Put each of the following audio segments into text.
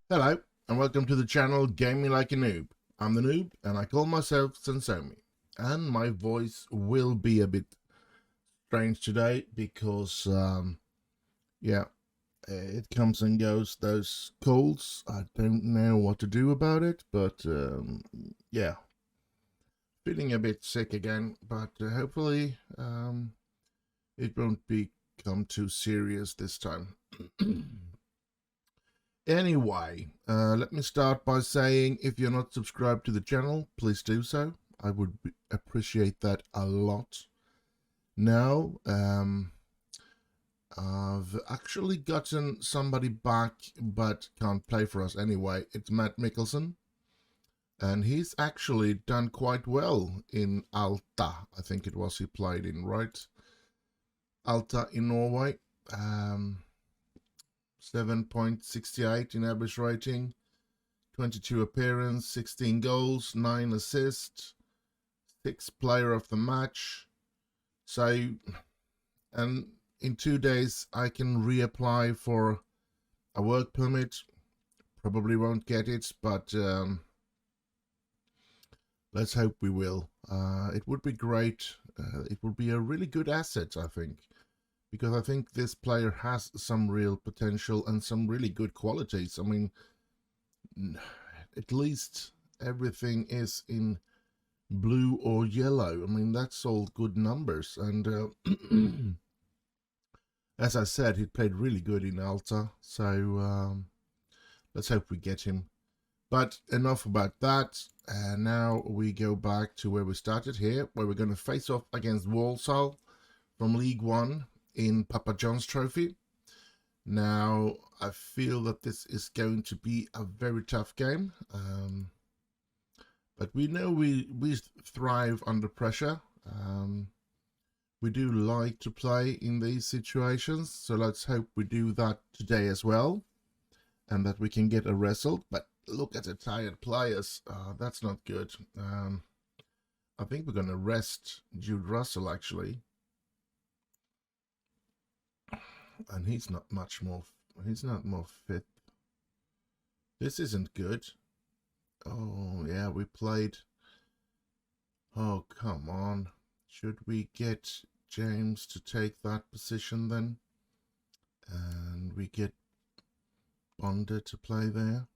Hello, and welcome to the channel Gaming Like a Noob. I'm the Noob, and I call myself Sensomi. And my voice will be a bit strange today because, yeah, it comes and goes. Those colds, I don't know what to do about it, but, yeah, feeling a bit sick again, but hopefully, it won't become too serious this time. Anyway, let me start by saying if you're not subscribed to the channel, please do so. I would appreciate that a lot. Now, I've actually gotten somebody back, but can't play for us anyway. It's Matt Mikkelsen, and he's actually done quite well in Alta. I think it was he played in, right? Alta in Norway. 7.68 in average rating. 22 appearance, 16 goals, 9 assists, 6 player of the match. So, and in 2 days I can reapply for a work permit. Probably won't get it, but let's hope we will. It would be great. It would be a really good asset, I think, because I think this player has some real potential and some really good qualities. I mean, at least everything is in blue or yellow. I mean, that's all good numbers. And as I said, he played really good in Alta. So let's hope we get him. But enough about that. Now we go back to where we started here, where we're going to face off against Walsall from League One in Papa John's Trophy. Now, I feel that this is going to be a very tough game. But we know we thrive under pressure. We do like to play in these situations, so let's hope we do that today as well, and that we can get a result. But look at the tired players. That's not good. I think we're going to rest Jude Russell, actually. And he's not much more. He's not more fit. This isn't good. Oh, yeah, we played. Oh, come on. Should we get James to take that position then? And we get Bonda to play there.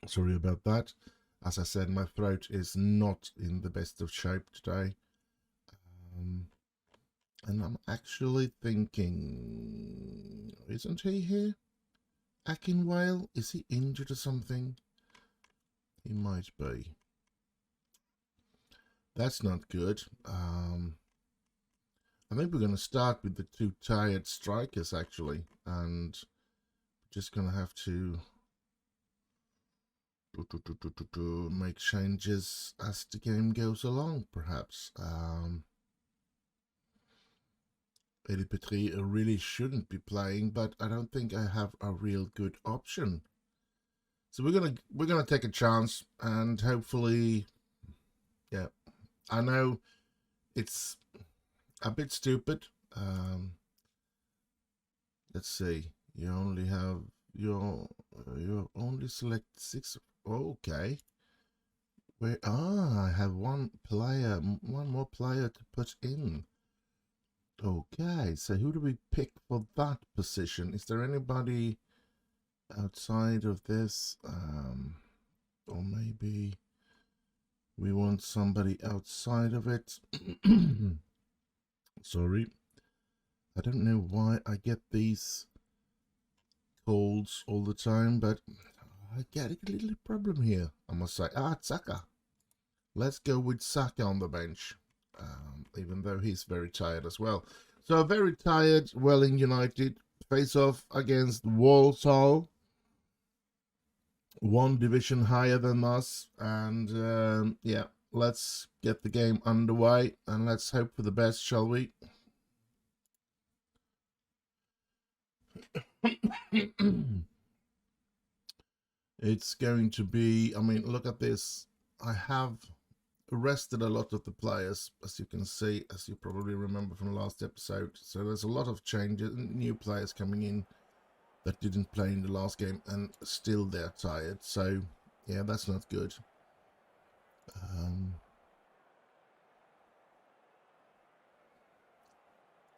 Sorry about that. As I said, my throat is not in the best of shape today. And I'm actually thinking, isn't he here? Akinwale? Is he injured or something? He might be. That's not good. I think we're going to start with the 2 tired strikers, actually. And we're just going to have to make changes as the game goes along, perhaps. Eddie Petrie really shouldn't be playing, but I don't think I have a real good option. So we're gonna take a chance, and hopefully, yeah. I know it's a bit stupid. Let's see. You only have you only select 6. Okay. Where I have one more player to put in. Okay, so who do we pick for that position? Is there anybody outside of this? Or maybe we want somebody outside of it. Sorry. I don't know why I get these colds all the time, but I get a little problem here, I must say. Saka. Let's go with Saka on the bench. Even though he's very tired as well. So a very tired Welling United face off against Walsall, 1 division higher than us, and yeah, let's get the game underway and let's hope for the best, shall we? It's going to be, I mean, look at this. I have arrested a lot of the players, as you can see, as you probably remember from the last episode. So there's a lot of changes, new players coming in that didn't play in the last game, and still they're tired. So yeah, that's not good.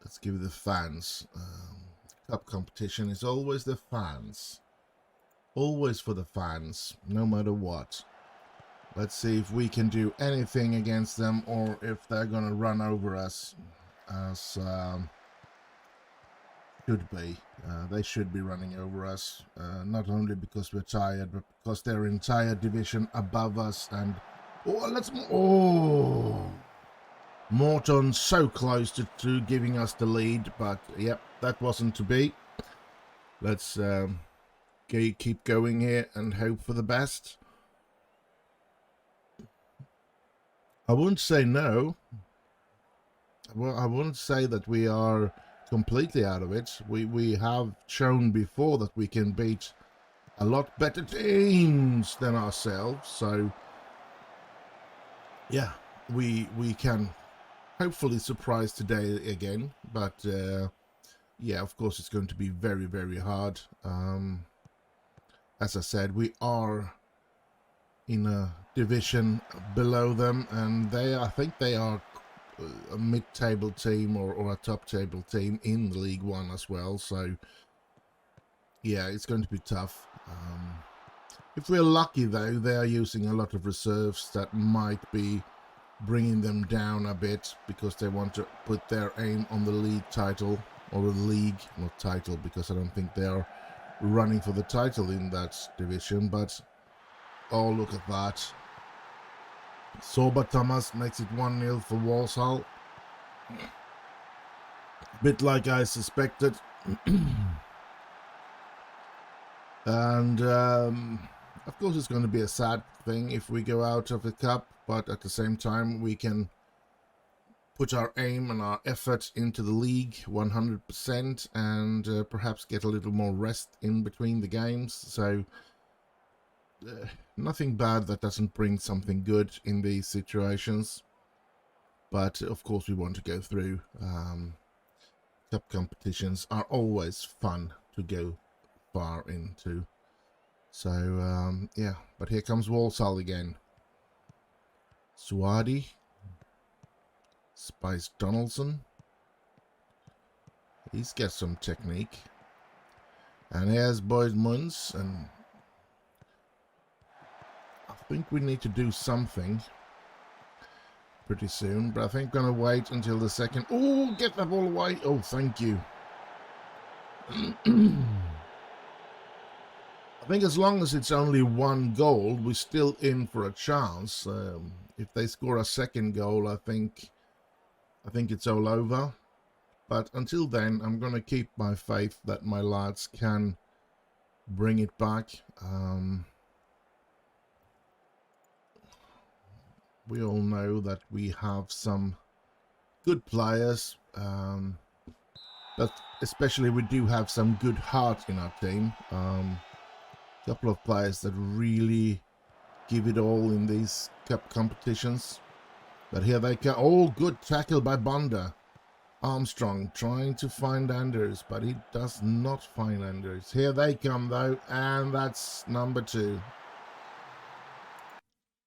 Let's give the fans. Cup competition is always the fans. Always for the fans, no matter what. Let's see if we can do anything against them, or if they're gonna run over us, as should be. They should be running over us, not only because we're tired, but because their entire division above us. And Morton so close to giving us the lead, but yep, that wasn't to be. Let's keep going here and hope for the best. I wouldn't say no. Well, I wouldn't say that we are completely out of it. We have shown before that we can beat a lot better teams than ourselves. So yeah, we can hopefully surprise today again. But yeah, of course it's going to be very, very hard. As I said, we are in a division below them, and I think they are a mid-table team or a top-table team in the League One as well. So yeah, it's going to be tough. If we're lucky, though, they are using a lot of reserves that might be bringing them down a bit, because they want to put their aim on the league title, or the league, not title, because I don't think they are running for the title in that division. But oh, look at that. Sorba Thomas makes it 1-0 for Walsall. A bit like I suspected. And of course it's going to be a sad thing if we go out of the cup, but at the same time we can put our aim and our effort into the league 100%, and perhaps get a little more rest in between the games. So nothing bad that doesn't bring something good in these situations. But of course we want to go through. Cup competitions are always fun to go far into. So yeah, but here comes Walsall again. Suadi, Spice Donaldson. He's got some technique. And here's Boyd Munz, and I think we need to do something pretty soon, but I think I'm gonna wait until the second. Oh, get that ball away. Oh, thank you. I think as long as it's only 1 goal, we're still in for a chance. If they score a second goal, I think it's all over. But until then, I'm going to keep my faith that my lads can bring it back. We all know that we have some good players, but especially we do have some good heart in our team. Couple of players that really give it all in these cup competitions. But here they come. Oh, good tackle by Bonder. Armstrong trying to find Anders, but he does not find Anders. Here they come, though, and that's number 2.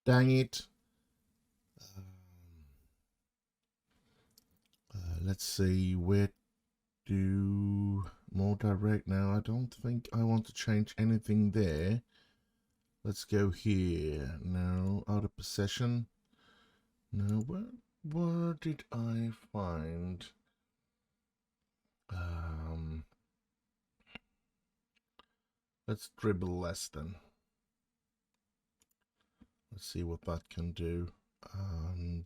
Dang it. Let's see, where do more direct now. I don't think I want to change anything there. Let's go here. No, out of possession. No, where did I find? Let's dribble less then. Let's see what that can do. And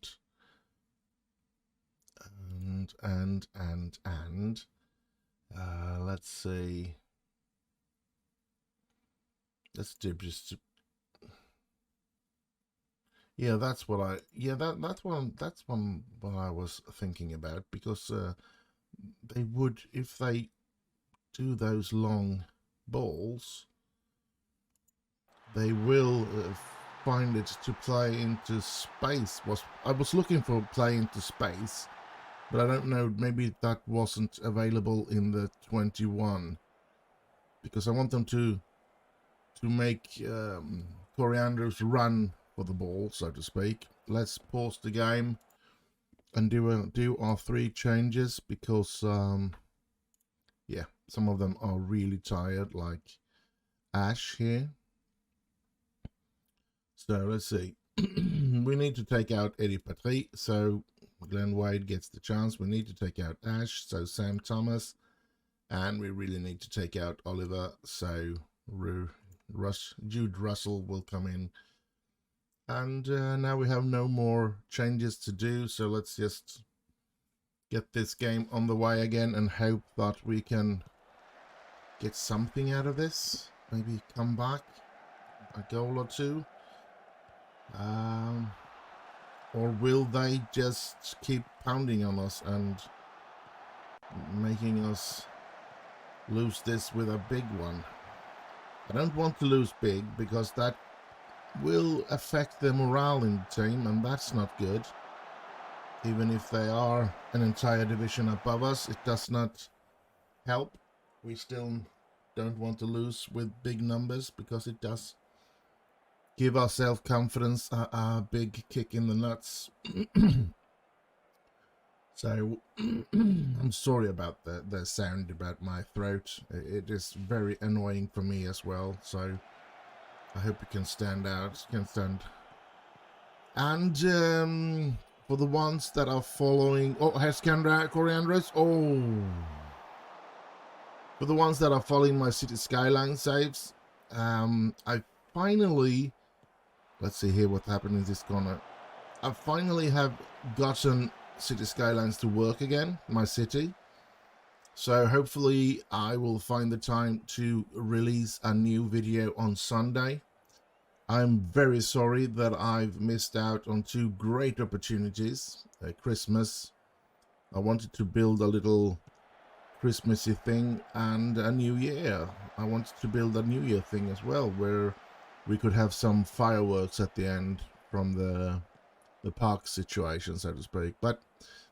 let's see. Let's do just. Yeah, that's what I. Yeah, that's one what I was thinking about, because they would, if they do those long balls, they will find it to play into space. I was looking for play into space, but I don't know, maybe that wasn't available in the 21, because I want them to make Coriandros run for the ball, so to speak. Let's pause the game and do our 3 changes, because yeah, some of them are really tired, like Ash here. So let's see. We need to take out Eddie Patry, so Glenn Wade gets the chance. We need to take out Ash, so Sam Thomas, and we really need to take out Oliver, so Jude Russell will come in. And now we have no more changes to do, so let's just get this game on the way again and hope that we can get something out of this. Maybe come back, a goal or 2. Or will they just keep pounding on us and making us lose this with a big one? I don't want to lose big, because that will affect the morale in the team, and that's not good. Even if they are an entire division above us, it does not help. We still don't want to lose with big numbers, because it does give our self-confidence a big kick in the nuts. So I'm sorry about the sound about my throat. It is very annoying for me as well, so I hope you can stand. And for the ones that are following, has Coriandros? For the ones that are following my City Skyline saves, I finally, let's see here what happened in this corner. I finally have gotten City Skylines to work again, my city. So hopefully I will find the time to release a new video on Sunday. I'm very sorry that I've missed out on 2 great opportunities. Christmas, I wanted to build a little Christmassy thing, and a New Year. I wanted to build a New Year thing as well, where we could have some fireworks at the end from the park situation, so to speak. But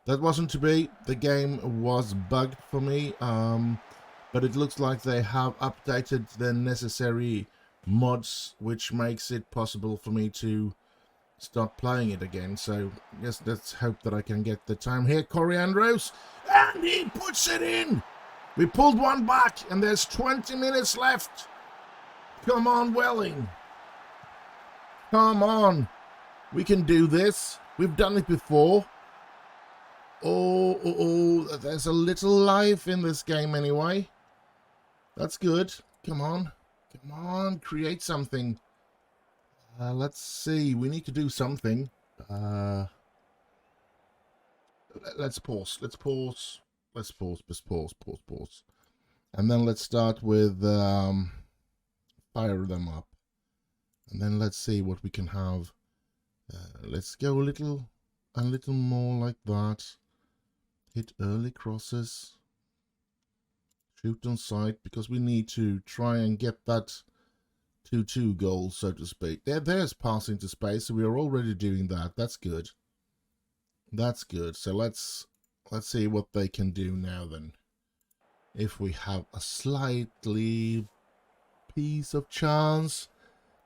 that wasn't to be. The game was bugged for me, but it looks like they have updated the necessary mods, which makes it possible for me to start playing it again. So yes, let's hope that I can get the time here. Coriandros, and he puts it in. We pulled one back, and there's 20 minutes left. Come on, Welling. Come on. We can do this. We've done it before. Oh, there's a little life in this game anyway. That's good. Come on, create something. Let's see, we need to do something. Let's pause. And then let's start with fire them up. And then let's see what we can have. Let's go a little more like that. Hit early crosses. Shoot on sight, because we need to try and get that 2-2 goal, so to speak. There's passing to space, so we are already doing that. That's good. That's good. So let's see what they can do now then. If we have a slightly piece of chance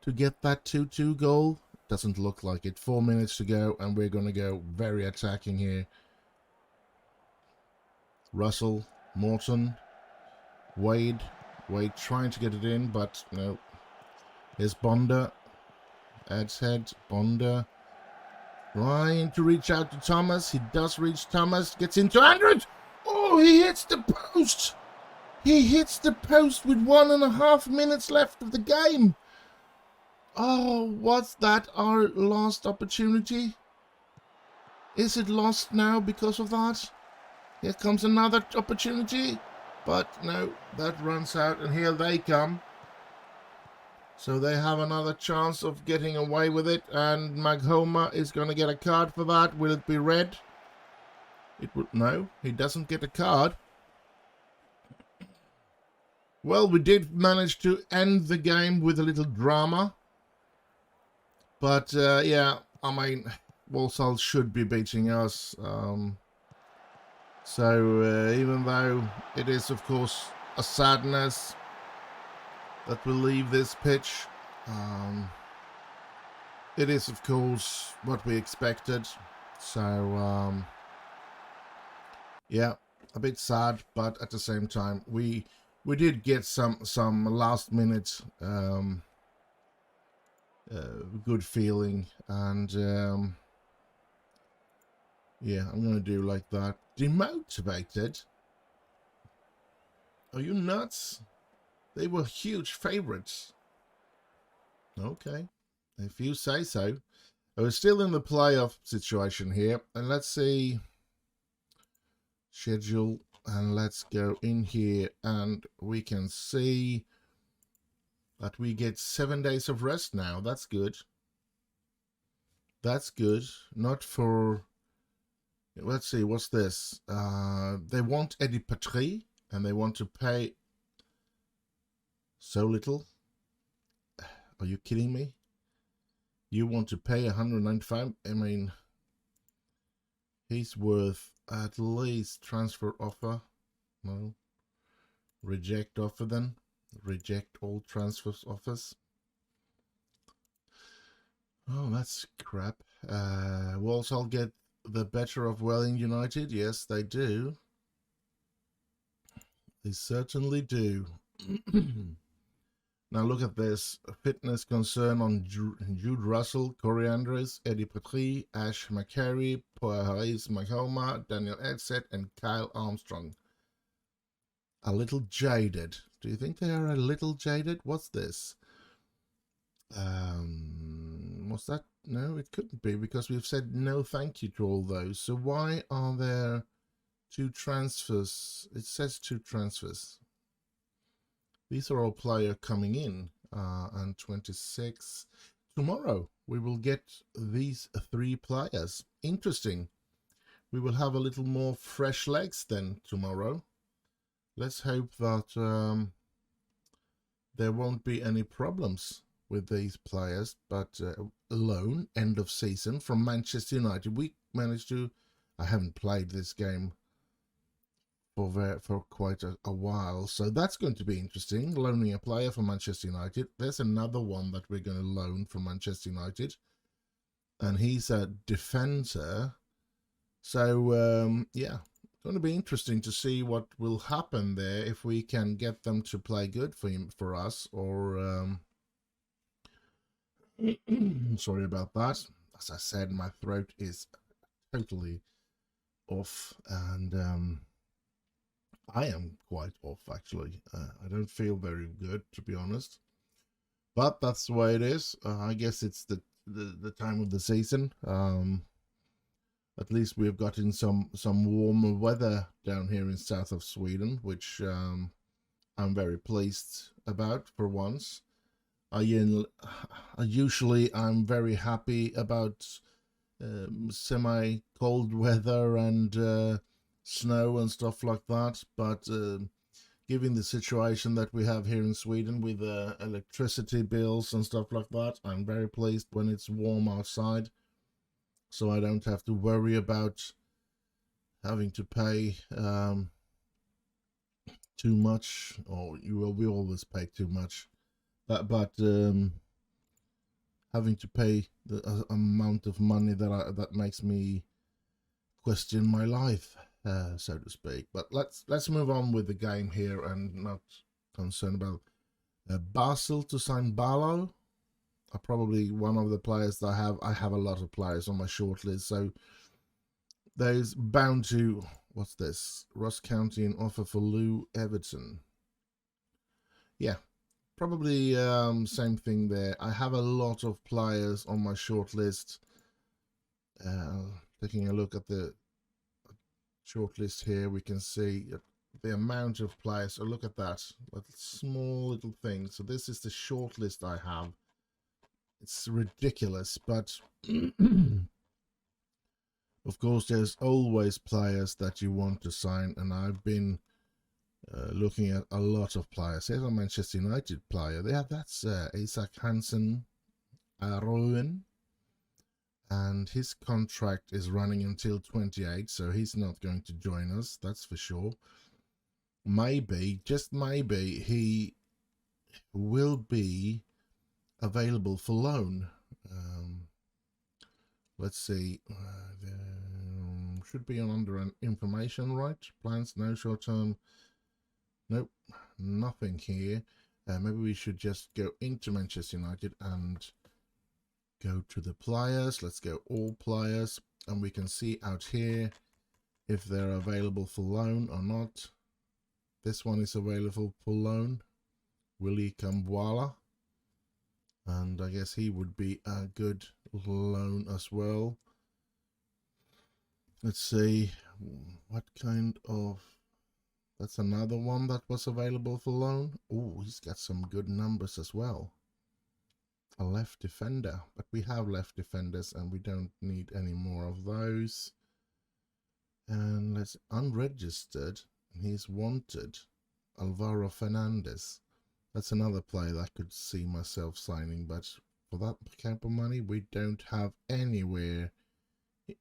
to get that 2-2 goal. Doesn't look like it. 4 minutes to go, and we're going to go very attacking here. Russell, Morton, Wade trying to get it in, but no. Here's Bonda. Adds head. Bonda trying to reach out to Thomas. He does reach Thomas. Gets into Andrews. Oh, he hits the post. He hits the post with 1.5 minutes left of the game. Oh, was that our last opportunity? Is it lost now because of that? Here comes another opportunity. But no, that runs out, and here they come. So they have another chance of getting away with it, and Maghoma is going to get a card for that. Will it be red? It would. No, he doesn't get a card. Well, we did manage to end the game with a little drama. But, yeah, I mean, Walsall should be beating us. So, even though it is, of course, a sadness, that will leave this pitch. It is, of course, what we expected. So, yeah, a bit sad, but at the same time, we did get some last minute good feeling, and yeah, I'm gonna do like that. Demotivated? Are you nuts? They were huge favorites. Okay, if you say so. We're still in the playoff situation here, and let's see schedule, and let's go in here, and we can see that we get 7 days of rest now. That's good. That's good. Not for, let's see, what's this? They want Eddie Patry, and they want to pay so little. Are you kidding me? You want to pay 195? I mean, he's worth at least transfer offer. No. Reject offer then. Reject all transfer offers. Oh, that's crap. Walsall get the better of Welling United. Yes, they do. They certainly do. Now look at this. Fitness concern on Jude Russell, Corey Andres, Eddie Patry, Ash McCary, Poaris Mahoma, Daniel Edset, and Kyle Armstrong. A little jaded. Do you think they are a little jaded? What's this? What's that? No, it couldn't be, because we've said no thank you to all those. So why are there 2 transfers? It says 2 transfers. These are all players coming in, and 26. Tomorrow we will get these 3 players. Interesting. We will have a little more fresh legs then tomorrow. Let's hope that there won't be any problems with these players. But loan, end of season from Manchester United. We managed to, I haven't played this game for quite a while, so that's going to be interesting. Loaning a player from Manchester United. There's another one that we're going to loan from Manchester United, and he's a defender. So yeah, going to be interesting to see what will happen there, if we can get them to play good for us, or sorry about that. As I said, my throat is totally off, and I am quite off, actually. I don't feel very good, to be honest. But that's the way it is. I guess it's the time of the season. At least we've gotten some warmer weather down here in south of Sweden, which I'm very pleased about for once. Usually I'm very happy about semi-cold weather and snow and stuff like that, but given the situation that we have here in Sweden with electricity bills and stuff like that, I'm very pleased when it's warm outside, so I don't have to worry about having to pay too much, or we always pay too much, but having to pay the amount of money that makes me question my life, so to speak. But let's move on with the game here, and not concerned about Basel to sign Barlow. Are probably one of the players that I have a lot of players on my shortlist, so there's bound to, what's this? Ross County an offer for Lou Everton. Yeah, probably same thing there. I have a lot of players on my shortlist. Taking a look at the shortlist here, we can see the amount of players. So look at that, small little thing. So this is the shortlist I have. It's ridiculous, but of course there's always players that you want to sign, and I've been looking at a lot of players. Here's a Manchester United player. That's Isak Hansen Rowan, and his contract is running until 28, so he's not going to join us, that's for sure. Maybe, just maybe, he will be available for loan. Let's see. Should be under an information, right? Plans, no short term. Nope, nothing here. Maybe we should just go into Manchester United and go to the players. Let's go all players, and we can see out here if they're available for loan or not. This one is available for loan, Willie Cambuala, and I guess he would be a good loan as well. Let's see what kind of, that's another one that was available for loan. Oh, he's got some good numbers as well. A left defender, but we have left defenders and we don't need any more of those. And let's unregistered, he's wanted, Alvaro Fernandez. That's another player that I could see myself signing, but for that kind of money we don't have anywhere,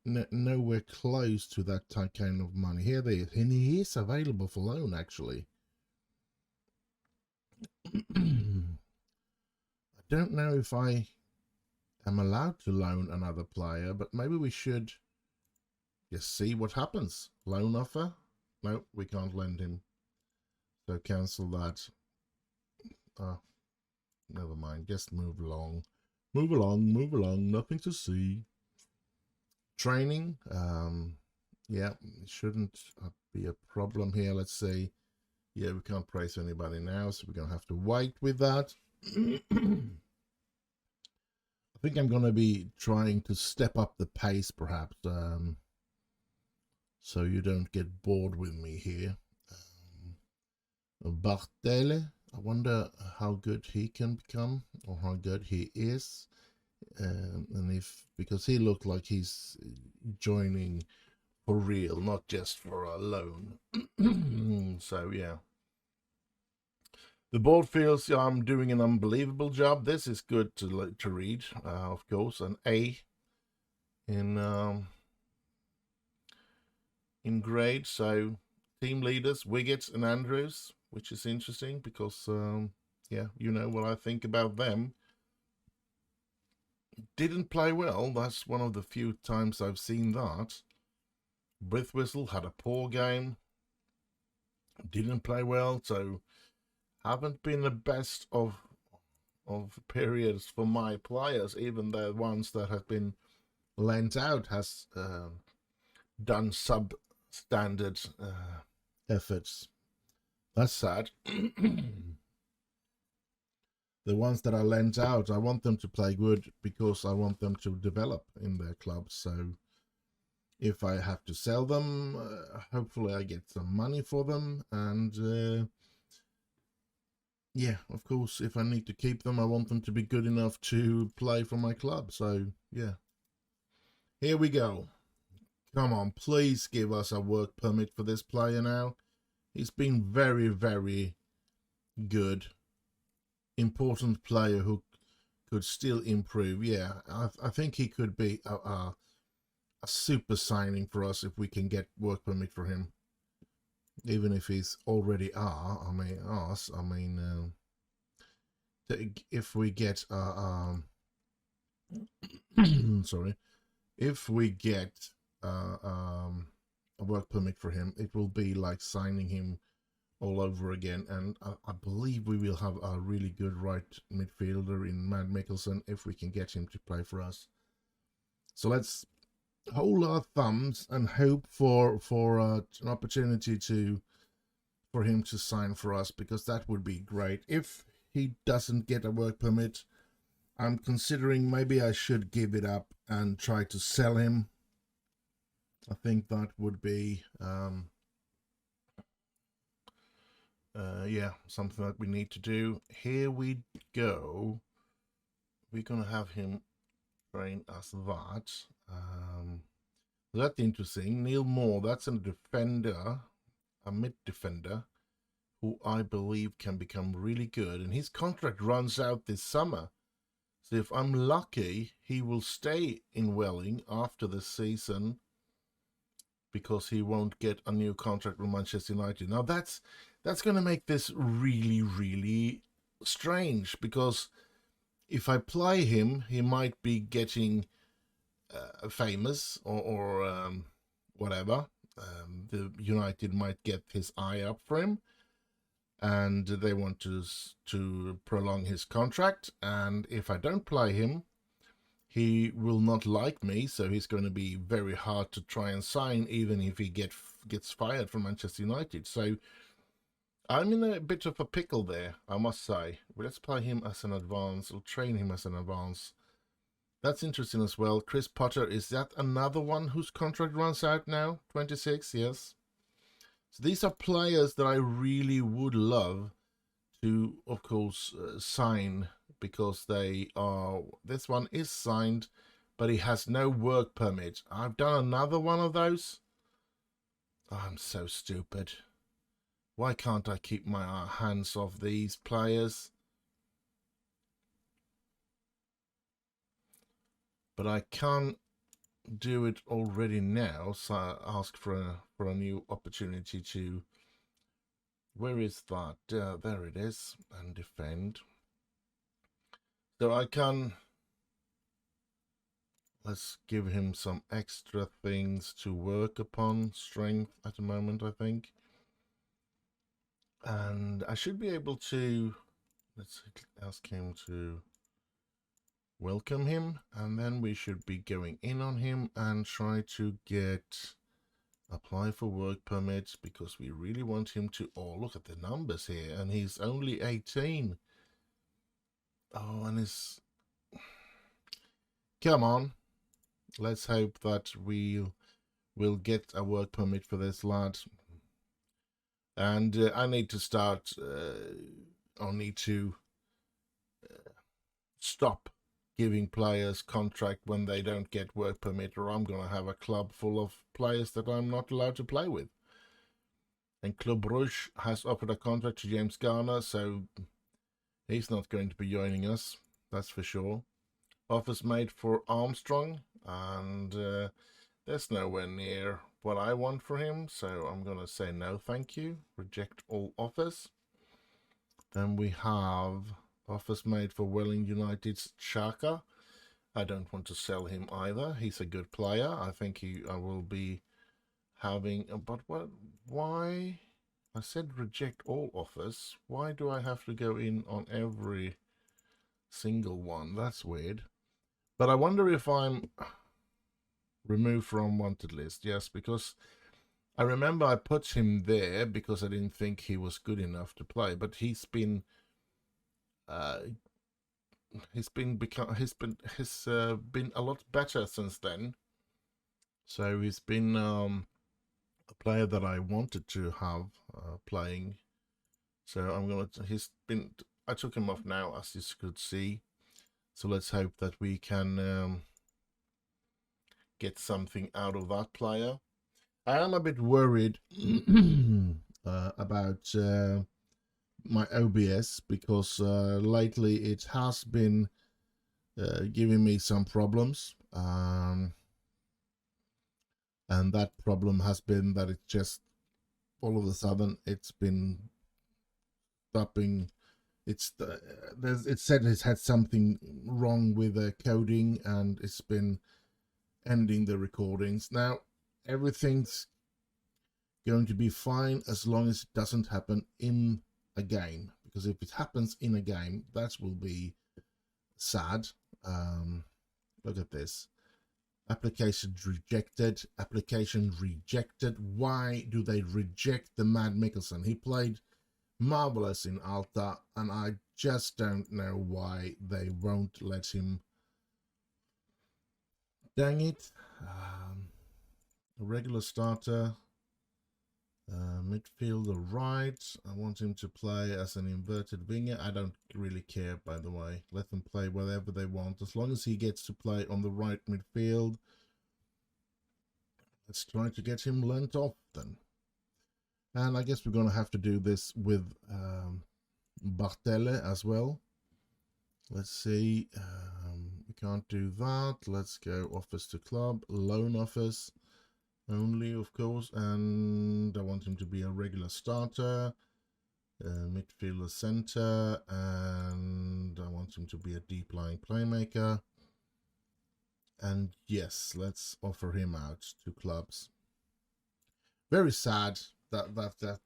nowhere close to that kind of money. Here they is, and he is available for loan actually. I don't know if I am allowed to loan another player, but maybe we should just see what happens. Loan offer? No, we can't lend him. So cancel that. Never mind. Just move along. Move along, move along. Nothing to see. Training. Yeah, it shouldn't be a problem here. Let's say, yeah, we can't praise anybody now, so we're going to have to wait with that. I think I'm going to be trying to step up the pace, perhaps, so you don't get bored with me here. Bartele, I wonder how good he can become, or how good he is, and if, because he looked like he's joining for real, not just for a loan. So yeah, the board feels I'm doing an unbelievable job. This is good to read, of course. An A in grade. So team leaders, Wiggett and Andrews, which is interesting because yeah, you know what I think about them. Didn't play well. That's one of the few times I've seen that. Brithwhistle had a poor game. Didn't play well, so haven't been the best of periods for my players. Even the ones that have been lent out has done substandard efforts. That's sad. The ones that I lent out, I want them to play good because I want them to develop in their clubs. So if I have to sell them, hopefully I get some money for them. And yeah, of course, if I need to keep them, I want them to be good enough to play for my club. So yeah, here we go. Come on, please give us a work permit for this player now. He's been very, very good. Important player who could still improve. Yeah, I think he could be a super signing for us if we can get work permit for him. Even if he's already I mean, us. I mean, if we get sorry, if we get a work permit for him, it will be like signing him all over again. And I believe we will have a really good right midfielder in Matt Mikkelsen if we can get him to play for us. So let's hold our thumbs and hope for an opportunity for him to sign for us, because that would be great. If he doesn't get a work permit, I'm considering maybe I should give it up and try to sell him. I think that would be yeah, something that we need to do. Here we go. We're gonna have him train as that. That's interesting. Neil Moore, that's a defender, a mid defender, who I believe can become really good. And his contract runs out this summer. So if I'm lucky, he will stay in Welling after the season, because he won't get a new contract with Manchester United. Now that's going to make this really, really strange, because if I play him, he might be getting famous or whatever. The United might get his eye up for him, and they want to prolong his contract. And if I don't play him, he will not like me, so he's going to be very hard to try and sign, even if he gets fired from Manchester United. So I'm in a bit of a pickle there, I must say. Let's play him as an advance, or train him as an advance. That's interesting as well. Chris Potter, is that another one whose contract runs out now? 26, yes. So these are players that I really would love to, of course, sign, because they are. This one is signed, but he has no work permit. I've done another one of those. Oh, I'm so stupid. Why can't I keep my hands off these players? But I can't do it already now, so I ask for a new opportunity to. Where is that? There it is. And defend. So I can. Let's give him some extra things to work upon. Strength at the moment, I think. And I should be able to. Let's ask him to welcome him. And then we should be going in on him and try to get. Apply for work permits, because we really want him to. Oh, look at the numbers here. And he's only 18. Oh, and his. Come on. Let's hope that we'll get a work permit for this lad. And I need to start. I'll need to stop giving players contract when they don't get work permit, or I'm going to have a club full of players that I'm not allowed to play with. And Club Rouge has offered a contract to James Garner, so he's not going to be joining us, that's for sure. Offers made for Armstrong, and there's nowhere near what I want for him, so I'm going to say no thank you. Reject all offers. Then we have offers made for Welling United's Xhaka. I don't want to sell him either. He's a good player. I think I will be having. But what? Why? I said reject all offers. Why do I have to go in on every single one? That's weird. But I wonder if I'm removed from wanted list. Yes, because I remember I put him there because I didn't think he was good enough to play. But he's been a lot better since then. So he's been a player that I wanted to have playing. So I took him off now, as you could see. So let's hope that we can get something out of that player. I am a bit worried about my OBS, because lately it has been giving me some problems, and that problem has been that it just all of a sudden it's been stopping. It said it had something wrong with the coding, and it's been ending the recordings. Now everything's going to be fine as long as it doesn't happen in a game, because if it happens in a game, that will be sad. Look at this. Application rejected. Application rejected. Why do they reject the Mad Mikkelsen? He played marvelous in Alta, and I just don't know why they won't let him. Dang it. A regular starter. Midfielder right. I want him to play as an inverted winger. I don't really care, by the way. Let them play whatever they want, as long as he gets to play on the right midfield. Let's try to get him lent off then. And I guess we're going to have to do this with Bartele as well. Let's see. We can't do that. Let's go offers to club. Loan offers only, of course. And I want him to be a regular starter. midfielder center, and I want him to be a deep lying playmaker. And yes, let's offer him out to clubs. Very sad that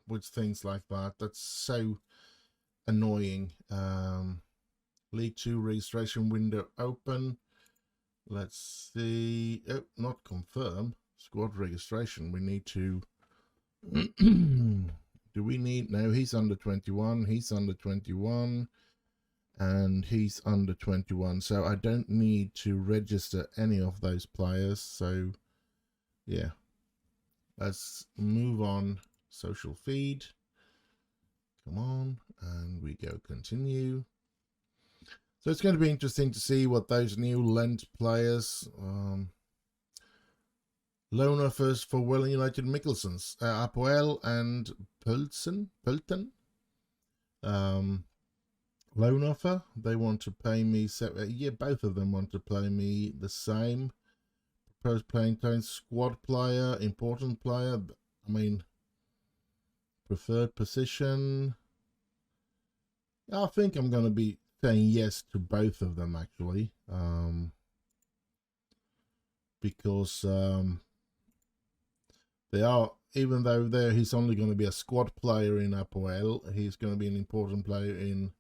with things like that. That's so annoying. League 2 registration window open. Let's see. Oh, not confirm. Squad registration. We need to. Do we need? No, he's under 21. He's under 21. And he's under 21. So I don't need to register any of those players. So, yeah. Let's move on. Social feed. Come on. And we go continue. So it's going to be interesting to see what those new lent players, loan offers for Welling United Mikkelsons, Apoel and Pulten. Loan offer. They want to pay me, yeah, both of them want to pay me the same. Proposed playing time, squad player, important player. I mean, preferred position. I think I'm going to be saying yes to both of them actually, because they are, even though he's only going to be a squad player in Apoel, he's going to be an important player in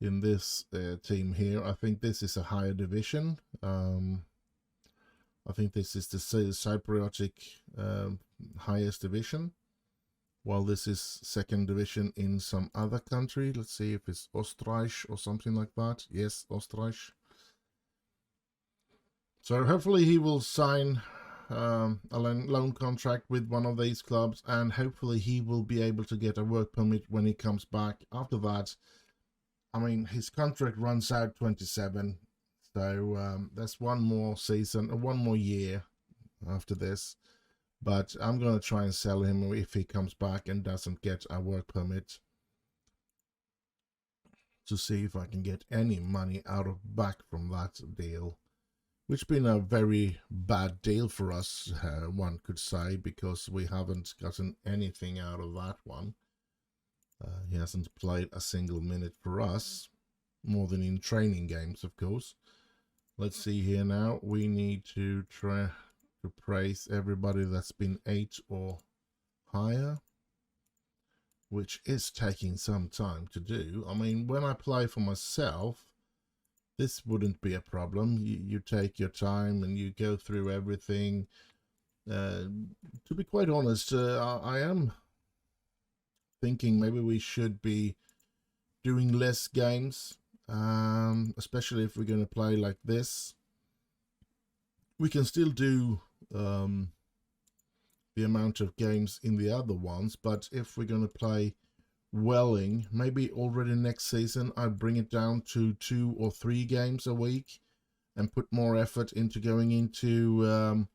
this team here. I think this is a higher division. I think this is the Cypriotic highest division, while this is second division in some other country. Let's see if it's Österreich or something like that. Yes, Österreich. So hopefully he will sign a loan contract with one of these clubs, and hopefully he will be able to get a work permit when he comes back. After that, I mean, his contract runs out 27, so that's one more season, one more year after this. But I'm going to try and sell him if he comes back and doesn't get a work permit, to see if I can get any money back from that deal, which has been a very bad deal for us, one could say, because we haven't gotten anything out of that one. He hasn't played a single minute for us, more than in training games, of course. Let's see here now. We need to try to praise everybody that's been 8 or higher, which is taking some time to do. I mean, when I play for myself, this wouldn't be a problem. You take your time and you go through everything. To be quite honest, I am thinking maybe we should be doing less games, especially if we're going to play like this. We can still do the amount of games in the other ones, but if we're going to play Welling, maybe already next season I'd bring it down to 2 or 3 games a week and put more effort into going into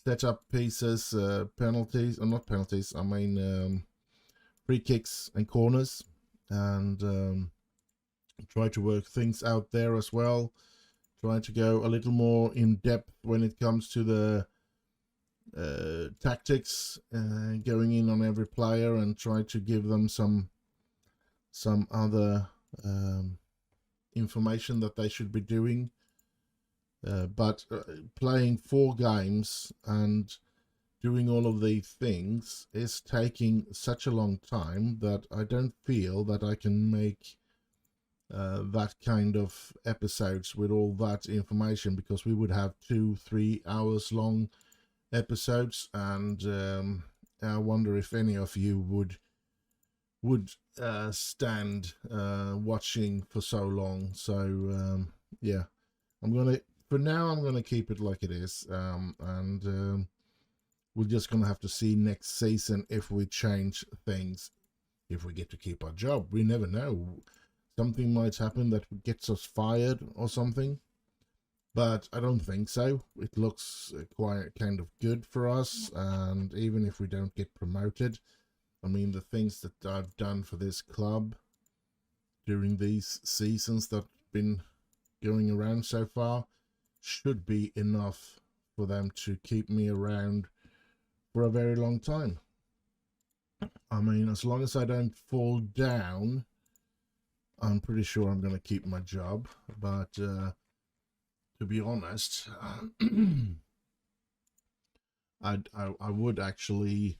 setup pieces, penalties, or not penalties, I mean free kicks and corners, and try to work things out there as well. Try to go a little more in depth when it comes to the tactics, going in on every player and try to give them some other information that they should be doing. But playing 4 games and doing all of these things is taking such a long time that I don't feel that I can make that kind of episodes with all that information, because we would have 2-3 hours long episodes, and I wonder if any of you would stand watching for so long. So yeah, for now I'm gonna keep it like it is, and we're just gonna have to see next season if we change things, if we get to keep our job. We never know. Something might happen that gets us fired or something, but I don't think so. It looks quite kind of good for us, and even if we don't get promoted, I mean, the things that I've done for this club during these seasons that have been going around so far should be enough for them to keep me around for a very long time. I mean, as long as I don't fall down, I'm pretty sure I'm going to keep my job. But to be honest, I would actually.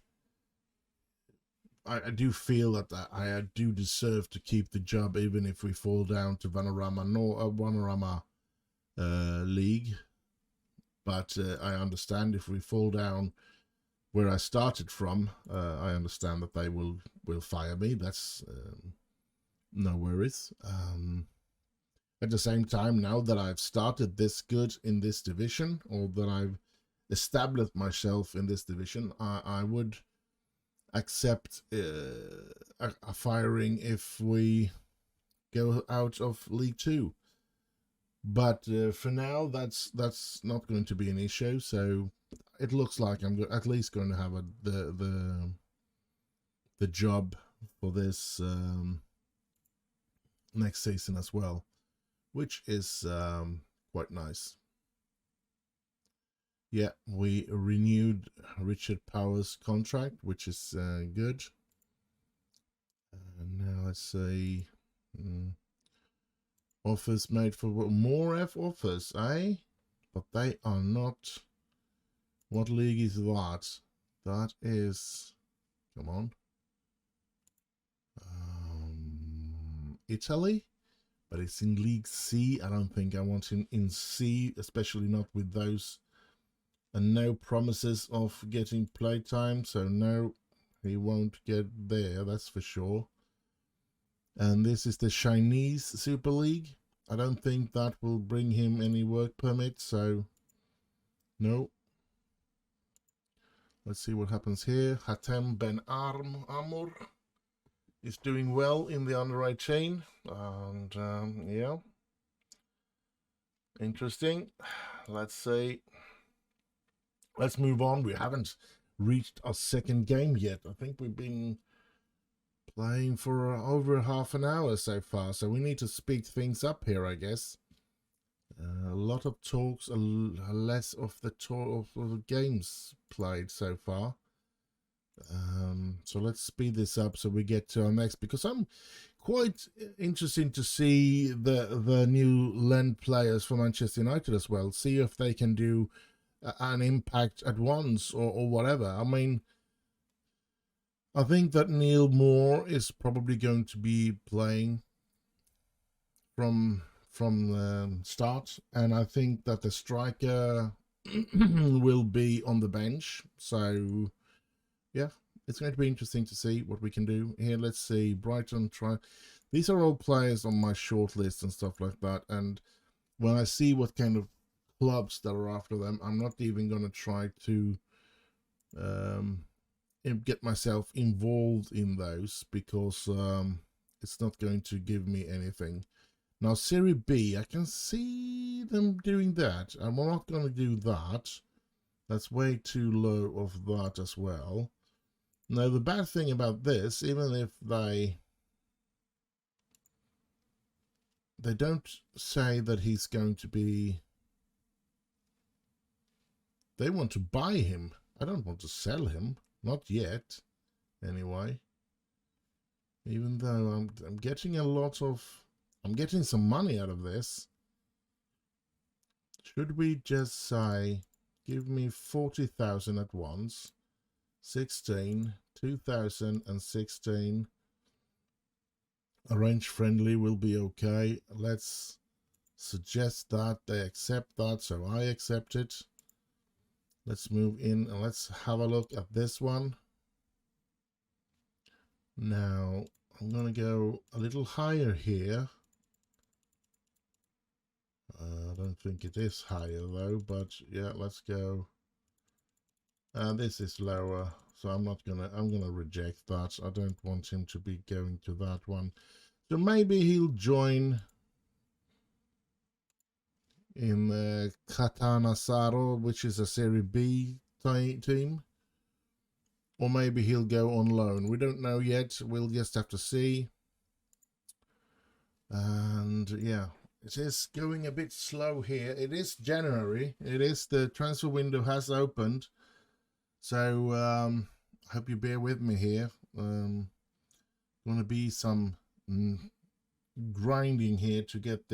I do feel that I do deserve to keep the job even if we fall down to Vanarama League. But I understand if we fall down where I started from, I understand that they will fire me. That's no worries. At the same time, now that I've started this good in this division, or that I've established myself in this division, I would accept a firing if we go out of League 2. But for now, that's not going to be an issue. So it looks like I'm at least going to have the job for this next season as well, which is quite nice. Yeah, we renewed Richard Power's contract, which is good. Now let's see. Offers made for more F offers, eh? But they are not. What league is that? That is. Come on. Italy? But it's in League C. I don't think I want him in C, especially not with those. And no promises of getting playtime, so no, he won't get there, that's for sure. And this is the Chinese Super League. I don't think that will bring him any work permit, so no. Let's see what happens here. Hatem Ben Amur is doing well in the under 18, and yeah, interesting. Let's see. Let's move on. We haven't reached our second game yet. I think we've been playing for over half an hour so far, so we need to speed things up here, I guess. A lot of talks, less of the talk of the games played so far. So let's speed this up so we get to our next, because I'm quite interested to see the new Lend players for Manchester United as well. See if they can do an impact at once or whatever. I mean, I think that Neil Moore is probably going to be playing from the start, and I think that the striker will be on the bench. So yeah, it's going to be interesting to see what we can do here. Let's see, Brighton try. These are all players on my short list and stuff like that, and when I see what kind of clubs that are after them, I'm not even going to try to get myself involved in those, because it's not going to give me anything. Now Serie B, I can see them doing that, and we're not going to do that. That's way too low of that as well. Now the bad thing about this, even if they don't say that he's going to be, they want to buy him. I don't want to sell him, not yet anyway, even though I'm getting a lot of, I'm getting some money out of this. Should we just say, give me 40,000 at once, 16, 2016, arrange friendly will be okay. Let's suggest that they accept that, so I accept it. Let's move in and let's have a look at this one. Now I'm going to go a little higher here. I don't think it is higher though, but yeah, let's go. This is lower, so I'm gonna reject that. I don't want him to be going to that one. So maybe he'll join in Catanzaro, which is a Serie B team. Or maybe he'll go on loan. We don't know yet. We'll just have to see. And yeah, it is going a bit slow here. It is January. It is, the transfer window has opened. So I hope you bear with me here. Going to be some grinding here to get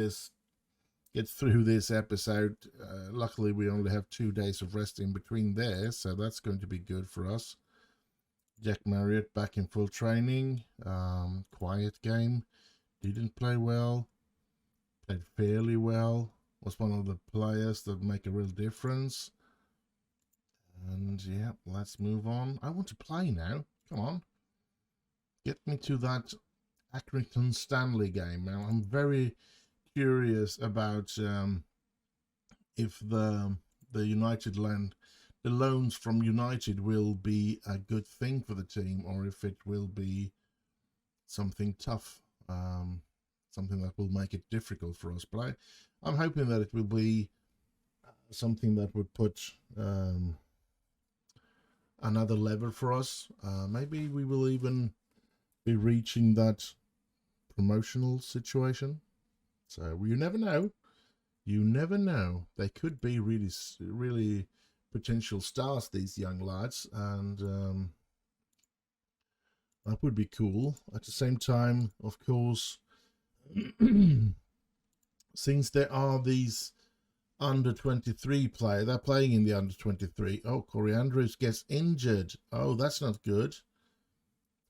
through this episode. Luckily, we only have 2 days of rest in between there, so that's going to be good for us. Jack Marriott back in full training. Quiet game. Didn't play well. Played fairly well. Was one of the players that make a real difference. And yeah, let's move on. I want to play now. Come on. Get me to that Accrington Stanley game. Now, I'm very curious about if the United the loans from United will be a good thing for the team, or if it will be something tough, something that will make it difficult for us. But I'm hoping that it will be something that would put another level for us. Maybe we will even be reaching that promotional situation. So you never know. You never know. They could be really potential stars, these young lads, and that would be cool. At the same time, of course, since there are these under 23 player, they're playing in the under 23. Oh, Corey Andrews gets injured. Oh, that's not good.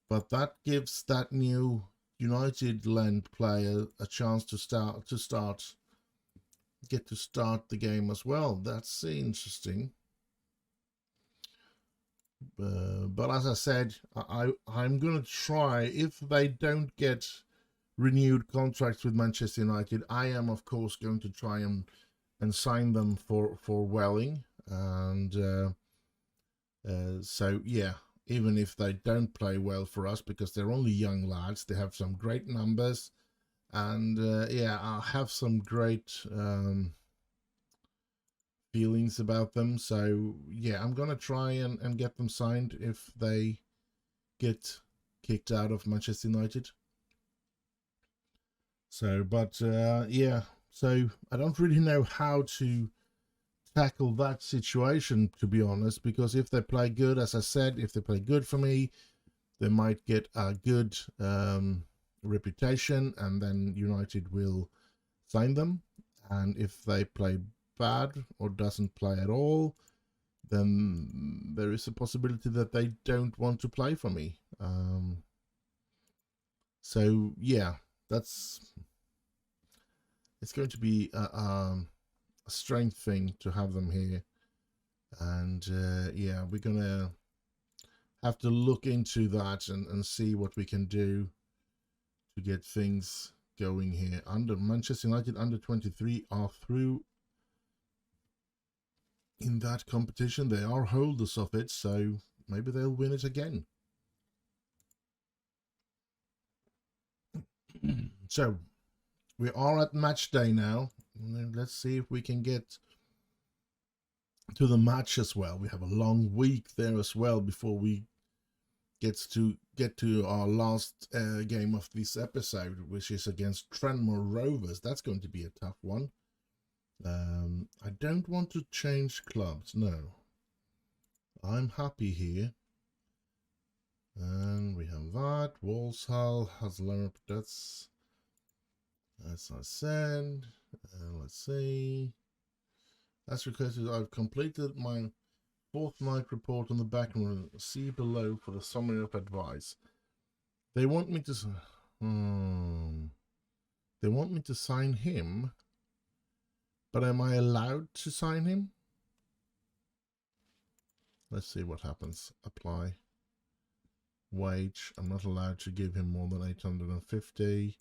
But that gives that new United lend player a chance to start the game as well. That's interesting. But as I said, I'm gonna try, if they don't get renewed contracts with Manchester United, I am of course going to try and sign them for Welling, and so yeah, even if they don't play well for us, because they're only young lads, they have some great numbers, and yeah, I'll have some great feelings about them. So yeah, I'm gonna try and get them signed if they get kicked out of Manchester United. So, but yeah, so I don't really know how to tackle that situation, to be honest, because if they play good, as I said, if they play good for me, they might get a good reputation, and then United will sign them. And if they play bad or doesn't play at all, then there is a possibility that they don't want to play for me. So yeah, it's going to be a strange thing to have them here, and yeah, we're gonna have to look into that and see what we can do to get things going here. Manchester United under 23 are through in that competition. They are holders of it, so maybe they'll win it again. So we are at match day now. Let's see if we can get to the match as well. We have a long week there as well before we get to our last game of this episode, which is against Tranmere Rovers. That's going to be a tough one. I don't want to change clubs, no. I'm happy here. And we have that. Walsall, Haslam, that's as I said. Let's see. As requested, I've completed my fortnight report on the background. See below for the summary of advice. They want me to sign him, but am I allowed to sign him? Let's see what happens. Apply. Wage. I'm not allowed to give him more than 850.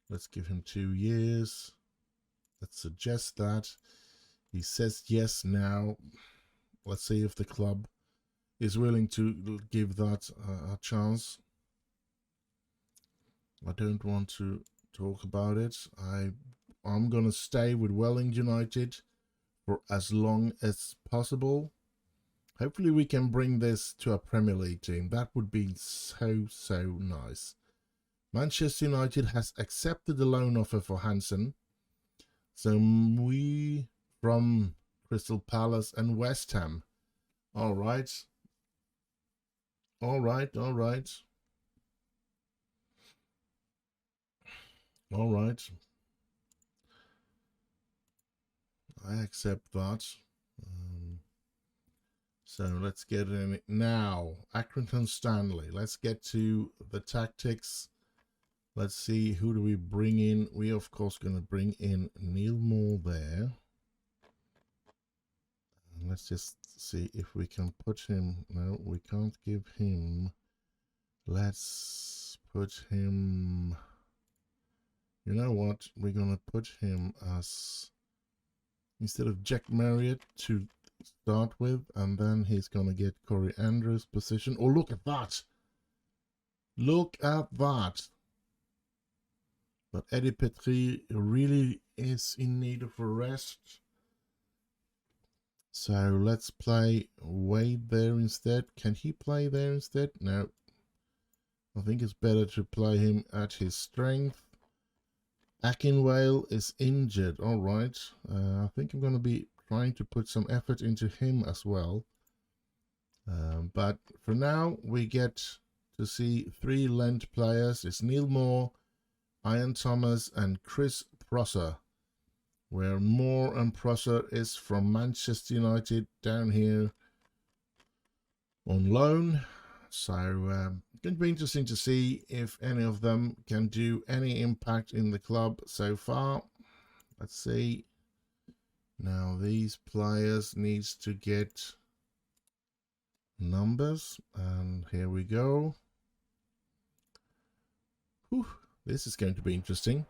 Let's give him 2 years. Let's suggest that. He says yes now. Let's see if the club is willing to give that a chance. I don't want to talk about it. I'm going to stay with Welling United for as long as possible. Hopefully we can bring this to a Premier League team. That would be so nice. Manchester United has accepted the loan offer for Hansen. So we from Crystal Palace and West Ham. All right. All right. I accept that. So let's get in it now. Accrington Stanley. Let's get to the tactics. Let's see, who do we bring in? We of course going to bring in Neil Moore there. And let's just see if we can put him. No, we can't give him. Let's put him. You know what? We're going to put him as, instead of Jack Marriott to start with, and then he's going to get Corey Andrews' position. Oh, look at that. Look at that. But Eddie Petrie really is in need of a rest. So let's play Wade there instead. Can he play there instead? No. I think it's better to play him at his strength. Akinwale is injured. All right. I think I'm going to be trying to put some effort into him as well. But for now, we get to see 3 Lent players. It's Neil Moore, Ian Thomas, and Chris Prosser. Where Moore and Prosser is from Manchester United down here on loan. So it's going to be interesting to see if any of them can do any impact in the club so far. Let's see. Now these players needs to get numbers, and here we go. Whew, this is going to be interesting.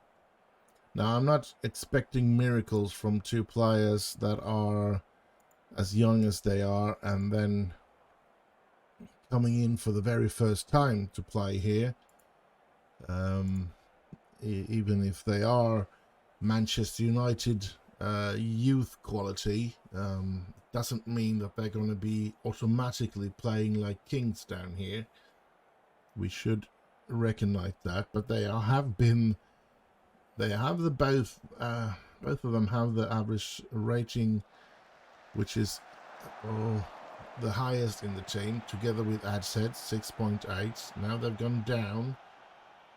Now I'm not expecting miracles from 2 players that are as young as they are and then coming in for the very first time to play here. Even if they are Manchester United youth quality, doesn't mean that they're going to be automatically playing like kings down here. We should recognize that, but they have been. They have the both of them have the average rating, which is the highest in the team, together with Adshead 6.8. Now they've gone down.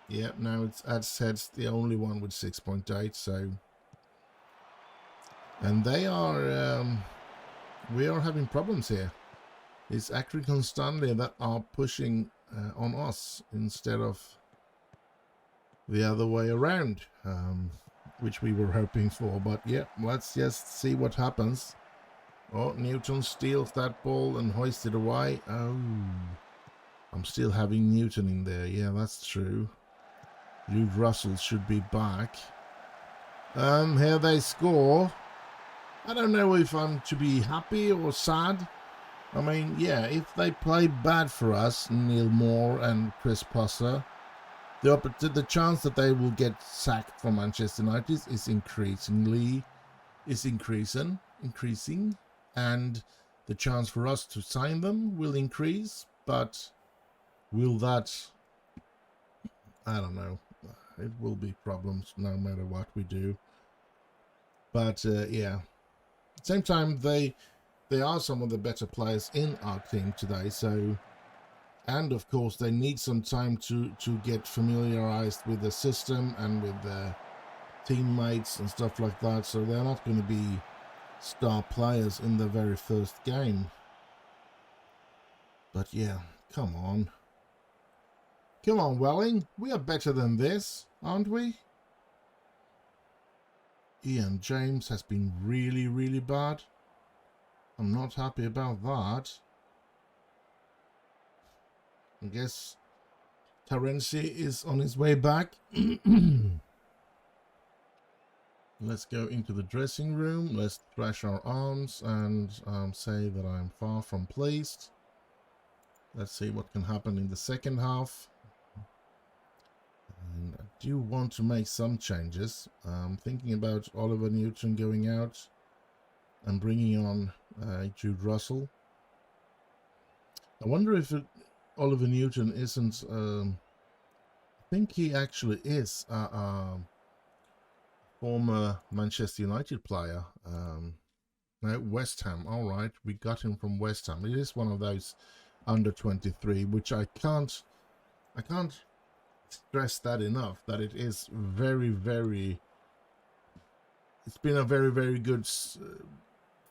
Yep, now it's Adshead's the only one with 6.8. So, and they are we are having problems here. It's Accrington Stanley that are pushing on us instead of the other way around, which we were hoping for. But yeah, let's just see what happens. Oh, Newton steals that ball and hoists it away. Oh, I'm still having Newton in there. Yeah, that's true. Jude Russell should be back. Here they score. I don't know if I'm to be happy or sad. I mean, yeah, if they play bad for us, Neil Moore and Chris Prosser, the chance that they will get sacked from Manchester United is increasing, and the chance for us to sign them will increase. But will that? I don't know. It will be problems no matter what we do. But yeah, at the same time, they are some of the better players in our team today. So. And of course, they need some time to get familiarized with the system and with their teammates and stuff like that. So they're not going to be star players in the very first game. But yeah, come on. Come on, Welling. We are better than this, aren't we? Ian James has been really, really bad. I'm not happy about that. I guess Terenzi is on his way back. Let's go into the dressing room. Let's thrash our arms and say that I'm far from pleased. Let's see what can happen in the second half. And I do want to make some changes. I'm thinking about Oliver Newton going out and bringing on Jude Russell. I wonder if Oliver Newton isn't, I think he actually is a former Manchester United player. No, West Ham. All right, we got him from West Ham. It is one of those under 23, which I can't stress that enough, that it is very, very, it's been a very, very good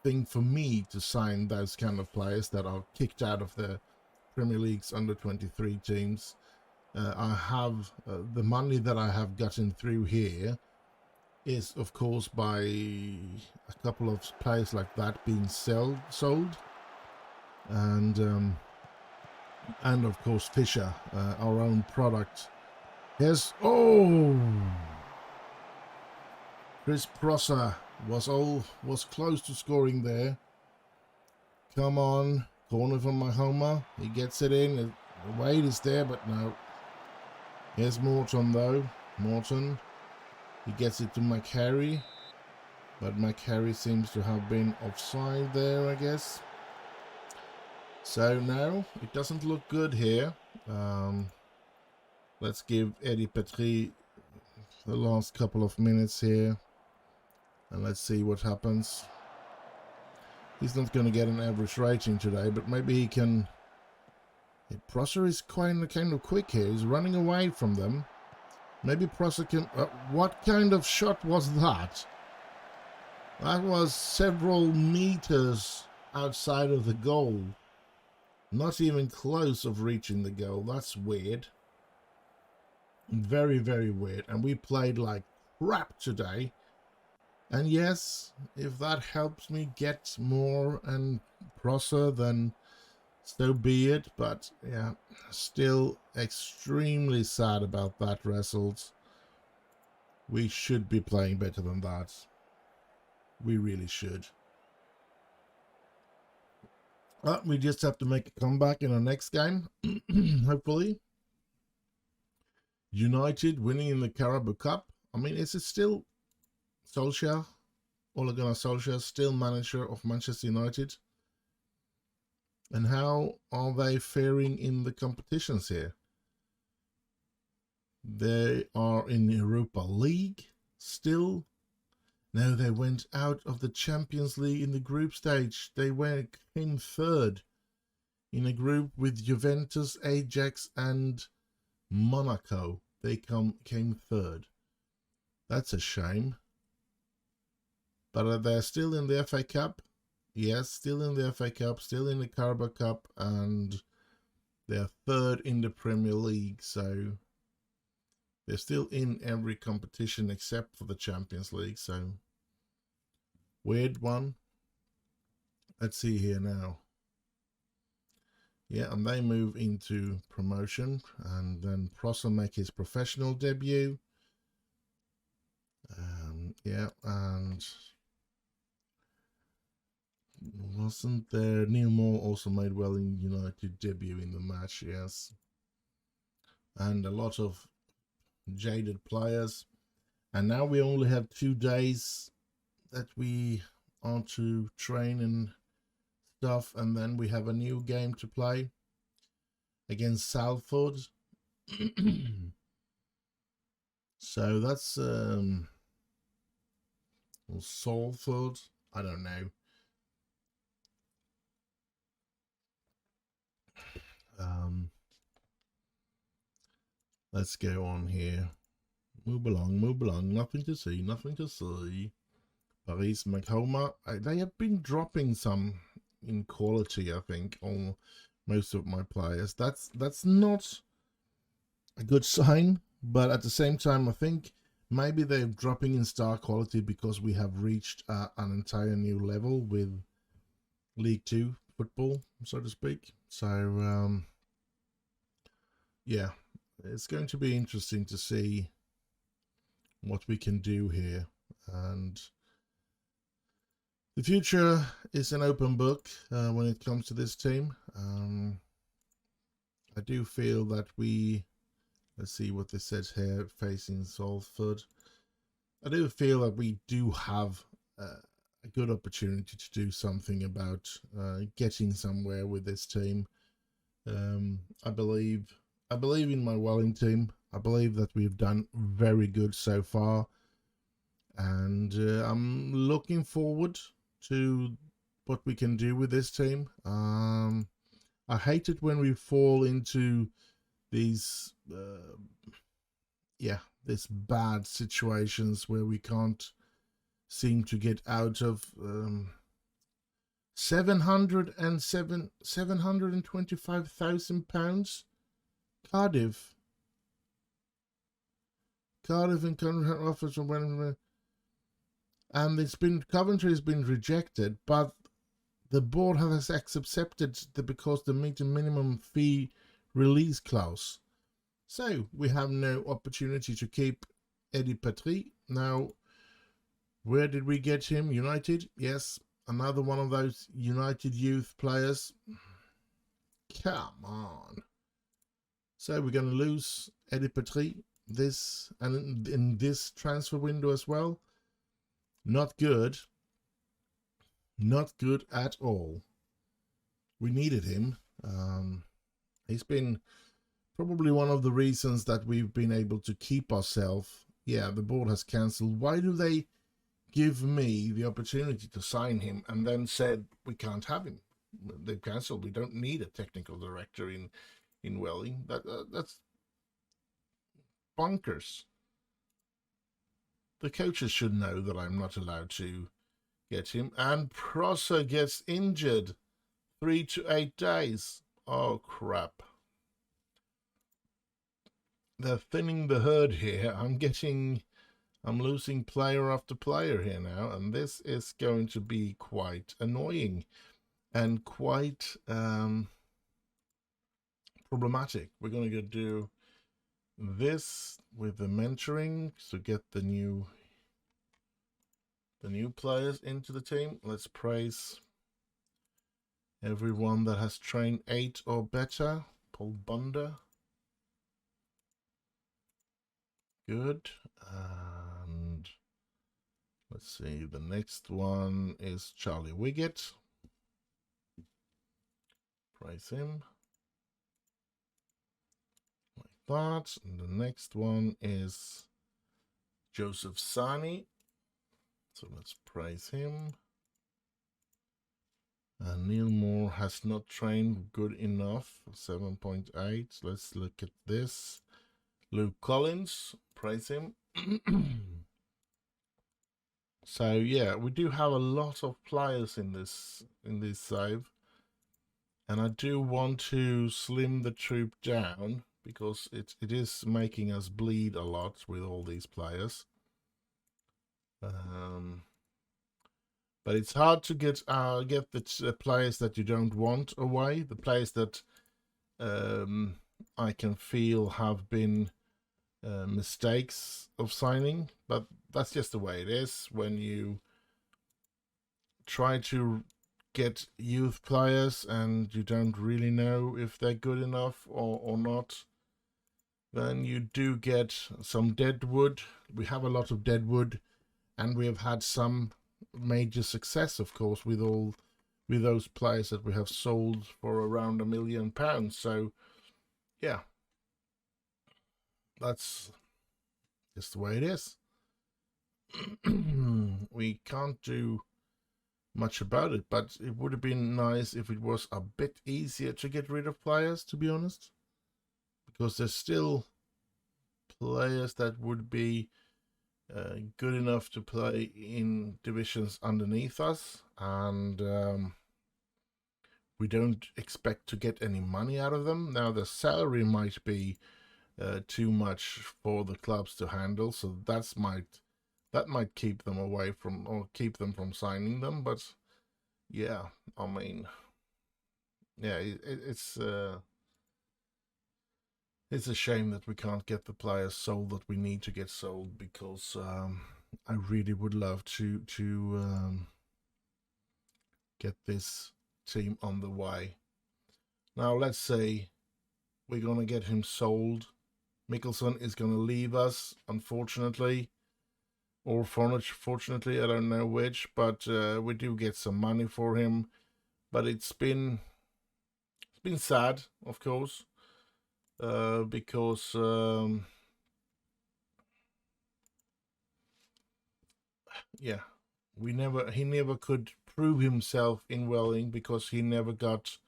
thing for me to sign those kind of players that are kicked out of the Premier League's under 23 teams. I have the money that I have gotten through here is of course by a couple of players like that being sold, and of course Fisher, our own product. Yes, oh, Chris Prosser was close to scoring there. Come on, corner from my Homer. He gets it in. The weight is there, but no. Here's Morton though. Morton. He gets it to McHarry. But McHarry seems to have been offside there, I guess. So no, it doesn't look good here. Let's give Eddie Petrie the last couple of minutes here. And let's see what happens. He's not going to get an average rating today, but maybe he can. Prosser is kind of quick here. He's running away from them. Maybe Prosser can. What kind of shot was that? That was several meters outside of the goal. Not even close of reaching the goal. That's weird. Very, very weird. And we played like crap today. And yes, if that helps me get more and Prosser, then so be it. But yeah, still extremely sad about that result. We should be playing better than that. We really should. We just have to make a comeback in our next game, hopefully. United winning in the Carabao Cup. I mean, is it still Solskjaer? Ole Gunnar Solskjaer, still manager of Manchester United? And how are they faring in the competitions here? They are in Europa League still. No, they went out of the Champions League in the group stage. They came third in a group with Juventus, Ajax, and Monaco. They came third. That's a shame. But they're still in the FA Cup. Yes, still in the FA Cup, still in the Carabao Cup, and they're third in the Premier League. So they're still in every competition except for the Champions League. So weird one. Let's see here now. Yeah, and they move into promotion, and then Prosser make his professional debut. Yeah, and wasn't there Neil Moore also made well in United debut in the match? Yes, and a lot of jaded players. And now we only have 2 days that we are to train and stuff, and then we have a new game to play against Salford. So that's Salford, I don't know. Let's go on here. Move along. Nothing to see, nothing to see. Paris McHomer. They have been dropping some in quality, I think, on most of my players. That's not a good sign, but at the same time, I think maybe they're dropping in star quality because we have reached an entire new level with League 2 football, so to speak. So, yeah, it's going to be interesting to see what we can do here. And the future is an open book when it comes to this team. I do feel that let's see what this says here, facing Salford. I do feel that we do have a good opportunity to do something about getting somewhere with this team. I believe in my Welling team. I believe that we've done very good so far, and I'm looking forward to what we can do with this team. I hate it when we fall into these yeah, this bad situations where we can't seem to get out of. 725,000 Cardiff. Cardiff and Coventry offers from, and it's been Coventry has been rejected, but the board has accepted because they meet a minimum fee release clause. So we have no opportunity to keep Eddie Patry. Now, where did we get him? United? Yes, another one of those United youth players. Come on. So we're going to lose Eddie Patry this and in this transfer window as well. Not good. Not good at all. We needed him. He's been probably one of the reasons that we've been able to keep ourselves. Yeah, the board has cancelled. Why do they give me the opportunity to sign him and then said we can't have him? They've cancelled. We don't need a technical director in Welling. That's bonkers. The coaches should know that I'm not allowed to get him. And Prosser gets injured. 3 to 8 days. Oh, crap. They're thinning the herd here. I'm losing player after player here now, and this is going to be quite annoying and quite problematic. We're going to do this with the mentoring to get the new players into the team. Let's praise everyone that has trained 8 or better. Paul Bunda. Good. And let's see, the next one is Charlie Wiggett. Praise him. Like that. And the next one is Joseph Sani. So let's praise him. Neil Moore has not trained good enough. 7.8. Let's look at this. Luke Collins, praise him. So yeah, we do have a lot of players in this save, and I do want to slim the troop down because it is making us bleed a lot with all these players. But it's hard to get the players that you don't want away, the players that I can feel have been mistakes of signing, but that's just the way it is when you try to get youth players and you don't really know if they're good enough or not. Then you do get some dead wood. We have a lot of dead wood, and we have had some major success, of course, with those players that we have sold for around £1 million. So yeah, that's just the way it is. We can't do much about it, but it would have been nice if it was a bit easier to get rid of players, to be honest, because there's still players that would be good enough to play in divisions underneath us, and we don't expect to get any money out of them. Now the salary might be too much for the clubs to handle, so that might keep them away from, or keep them from signing them. But yeah, I mean, yeah, it's a shame that we can't get the players sold that we need to get sold, because I really would love to get this team on the way. Now let's say we're gonna get him sold. Mickelson is gonna leave us, unfortunately, or fortunately, I don't know which, but we do get some money for him. But it's been sad, of course, because yeah, he never could prove himself in Welling because he never got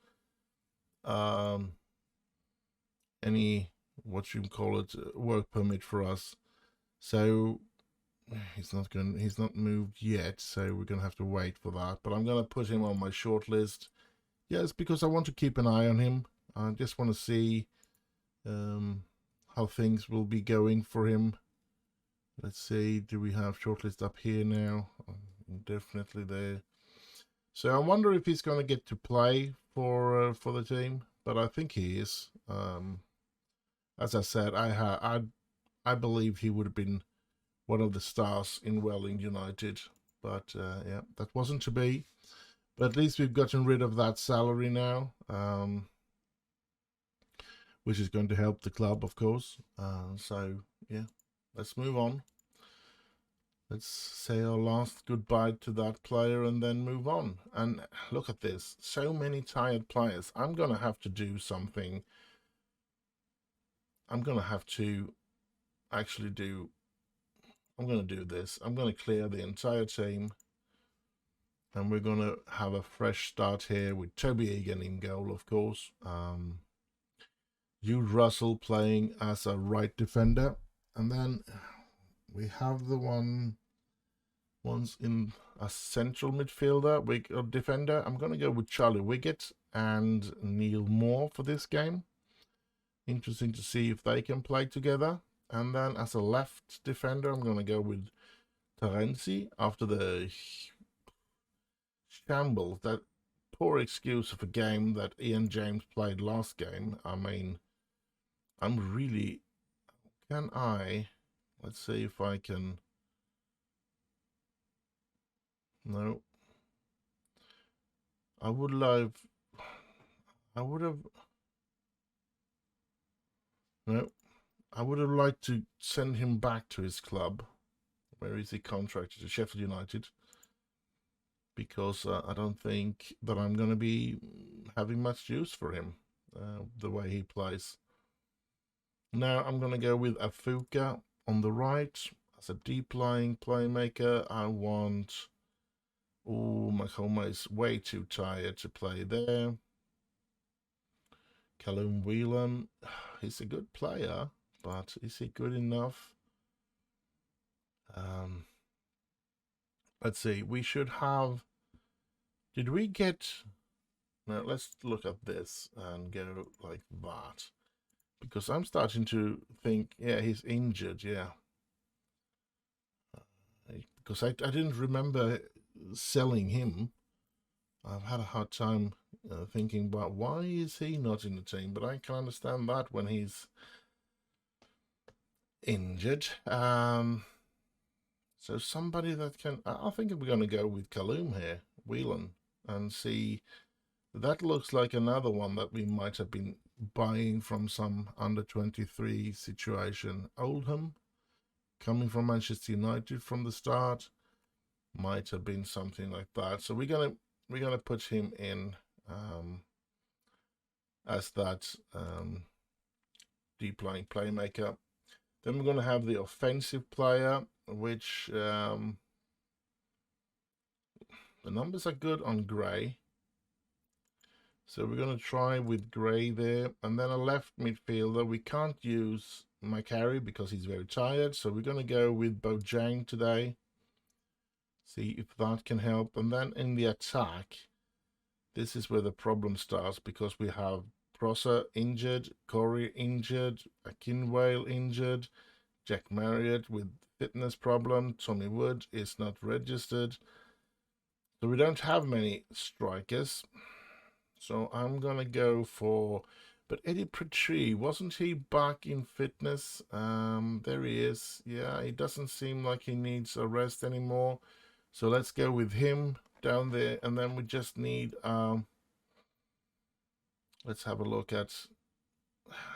any what you call it, work permit for us. So he's not moved yet, so we're gonna have to wait for that. But I'm gonna put him on my short list. Yes, because I want to keep an eye on him. I just want to see how things will be going for him. Let's see, do we have shortlist up here now? Definitely there. So I wonder if he's going to get to play for the team, but I think he is. As I said, I believe he would have been one of the stars in Welling United, but yeah, that wasn't to be. But at least we've gotten rid of that salary now, which is going to help the club, of course. So yeah, let's move on. Let's say our last goodbye to that player and then move on. And look at this. So many tired players. I'm going to have to do something. I'm going to have to actually do... I'm going to do this. I'm going to clear the entire team. And we're going to have a fresh start here with Toby Egan in goal, of course. Jude Russell playing as a right defender. And then we have the ones in a central midfielder, defender. I'm going to go with Charlie Wiggett and Neil Moore for this game. Interesting to see if they can play together. And then as a left defender, I'm going to go with Terenzi after the shambles, that poor excuse of a game that Ian James played last game. I mean, I'm really... Can I... Let's see if I can... No. I would have... No. I would have liked to send him back to his club. Where is he contracted? To Sheffield United. Because I don't think that I'm going to be having much use for him, the way he plays. Now I'm going to go with Afuka on the right. As a deep-lying playmaker, I want... Oh, Makoma is way too tired to play there. Callum Whelan, he's a good player, but is he good enough? Let's see, we should have... Did we get... Now, let's look at this and go like that. Because I'm starting to think, yeah, he's injured, yeah. Because I didn't remember selling him. I've had a hard time thinking about why is he not in the team, but I can understand that when he's injured. So somebody that can... I think we're going to go with Callum here, Whelan, and see... That looks like another one that we might have been buying from some under-23 situation. Oldham, coming from Manchester United from the start, might have been something like that. So we're gonna put him in as that deep-lying playmaker. Then we're gonna have the offensive player, which the numbers are good on Gray. So we're going to try with Gray there. And then a left midfielder. We can't use Macari because he's very tired. So we're going to go with Bojang today. See if that can help. And then in the attack, this is where the problem starts because we have Prosser injured, Corey injured, Akinwale injured, Jack Marriott with fitness problem, Tommy Wood is not registered. So we don't have many strikers. So I'm going to go for... But Eddie Petrie, wasn't he back in fitness? There he is. Yeah, it doesn't seem like he needs a rest anymore. So let's go with him down there. And then we just need... let's have a look at...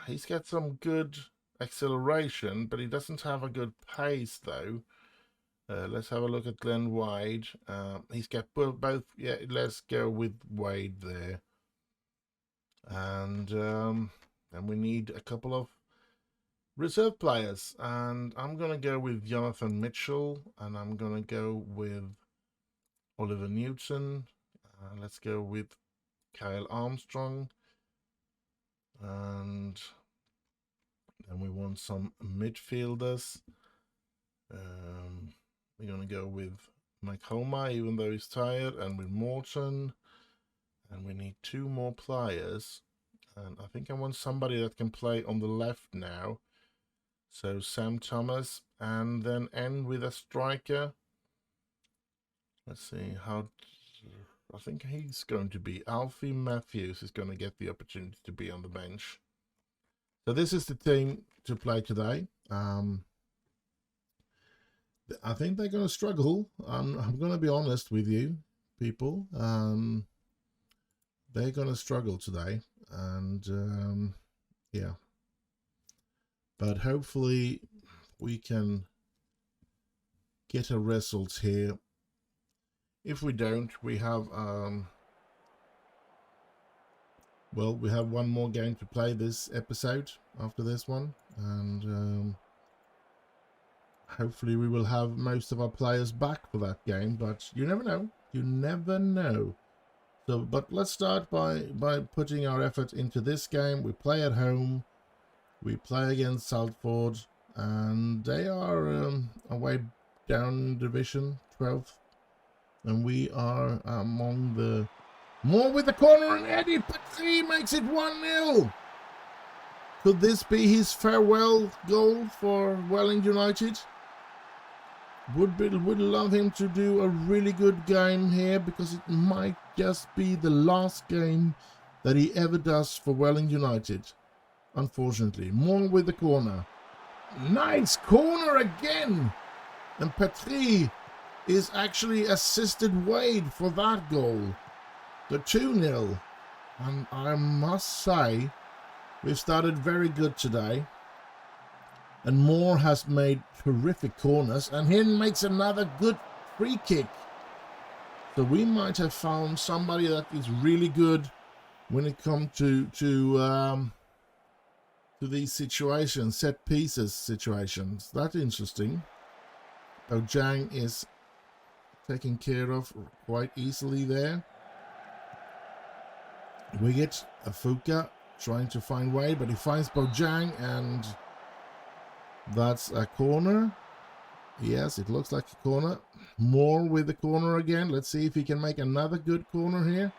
He's got some good acceleration, but he doesn't have a good pace, though. Let's have a look at Glenn Wade. He's got both... Yeah, let's go with Wade there. And we need a couple of reserve players. And I'm going to go with Jonathan Mitchell. And I'm going to go with Oliver Newton. Let's go with Kyle Armstrong. And And we want some midfielders. We're going to go with Makoma, even though he's tired, and with Morton. And we need 2 more players. And I think I want somebody that can play on the left now. So Sam Thomas, and then end with a striker. Let's see how. I think he's going to be Alfie Matthews is going to get the opportunity to be on the bench. So this is the team to play today. I think they're going to struggle. I'm going to be honest with you, people. They're going to struggle today, and yeah. But hopefully we can get a result here. If we don't, we have well, we have 1 more game to play this episode after this one, and hopefully we will have most of our players back for that game, but you never know. You never know. So, but let's start by putting our effort into this game. We play at home. We play against Salford, and they are away down division 12th, and we are among the more with the corner, and Eddie Petit makes it 1-0. Could this be his farewell goal for Welling United? Would love him to do a really good game here, because it might just be the last game that he ever does for Welling United. Unfortunately, more with the corner. Nice corner again, and Petrie is actually assisted Wade for that goal. The 2-0, and I must say we've started very good today. And Moore has made terrific corners, and he makes another good free kick. So we might have found somebody that is really good when it comes to these situations, set pieces situations. That's interesting. Ojang is taken care of quite easily there. We get Afuka trying to find way, but he finds Bojang, and that's a corner. Yes, it looks like a corner. More with the corner again. Let's see if he can make another good corner here.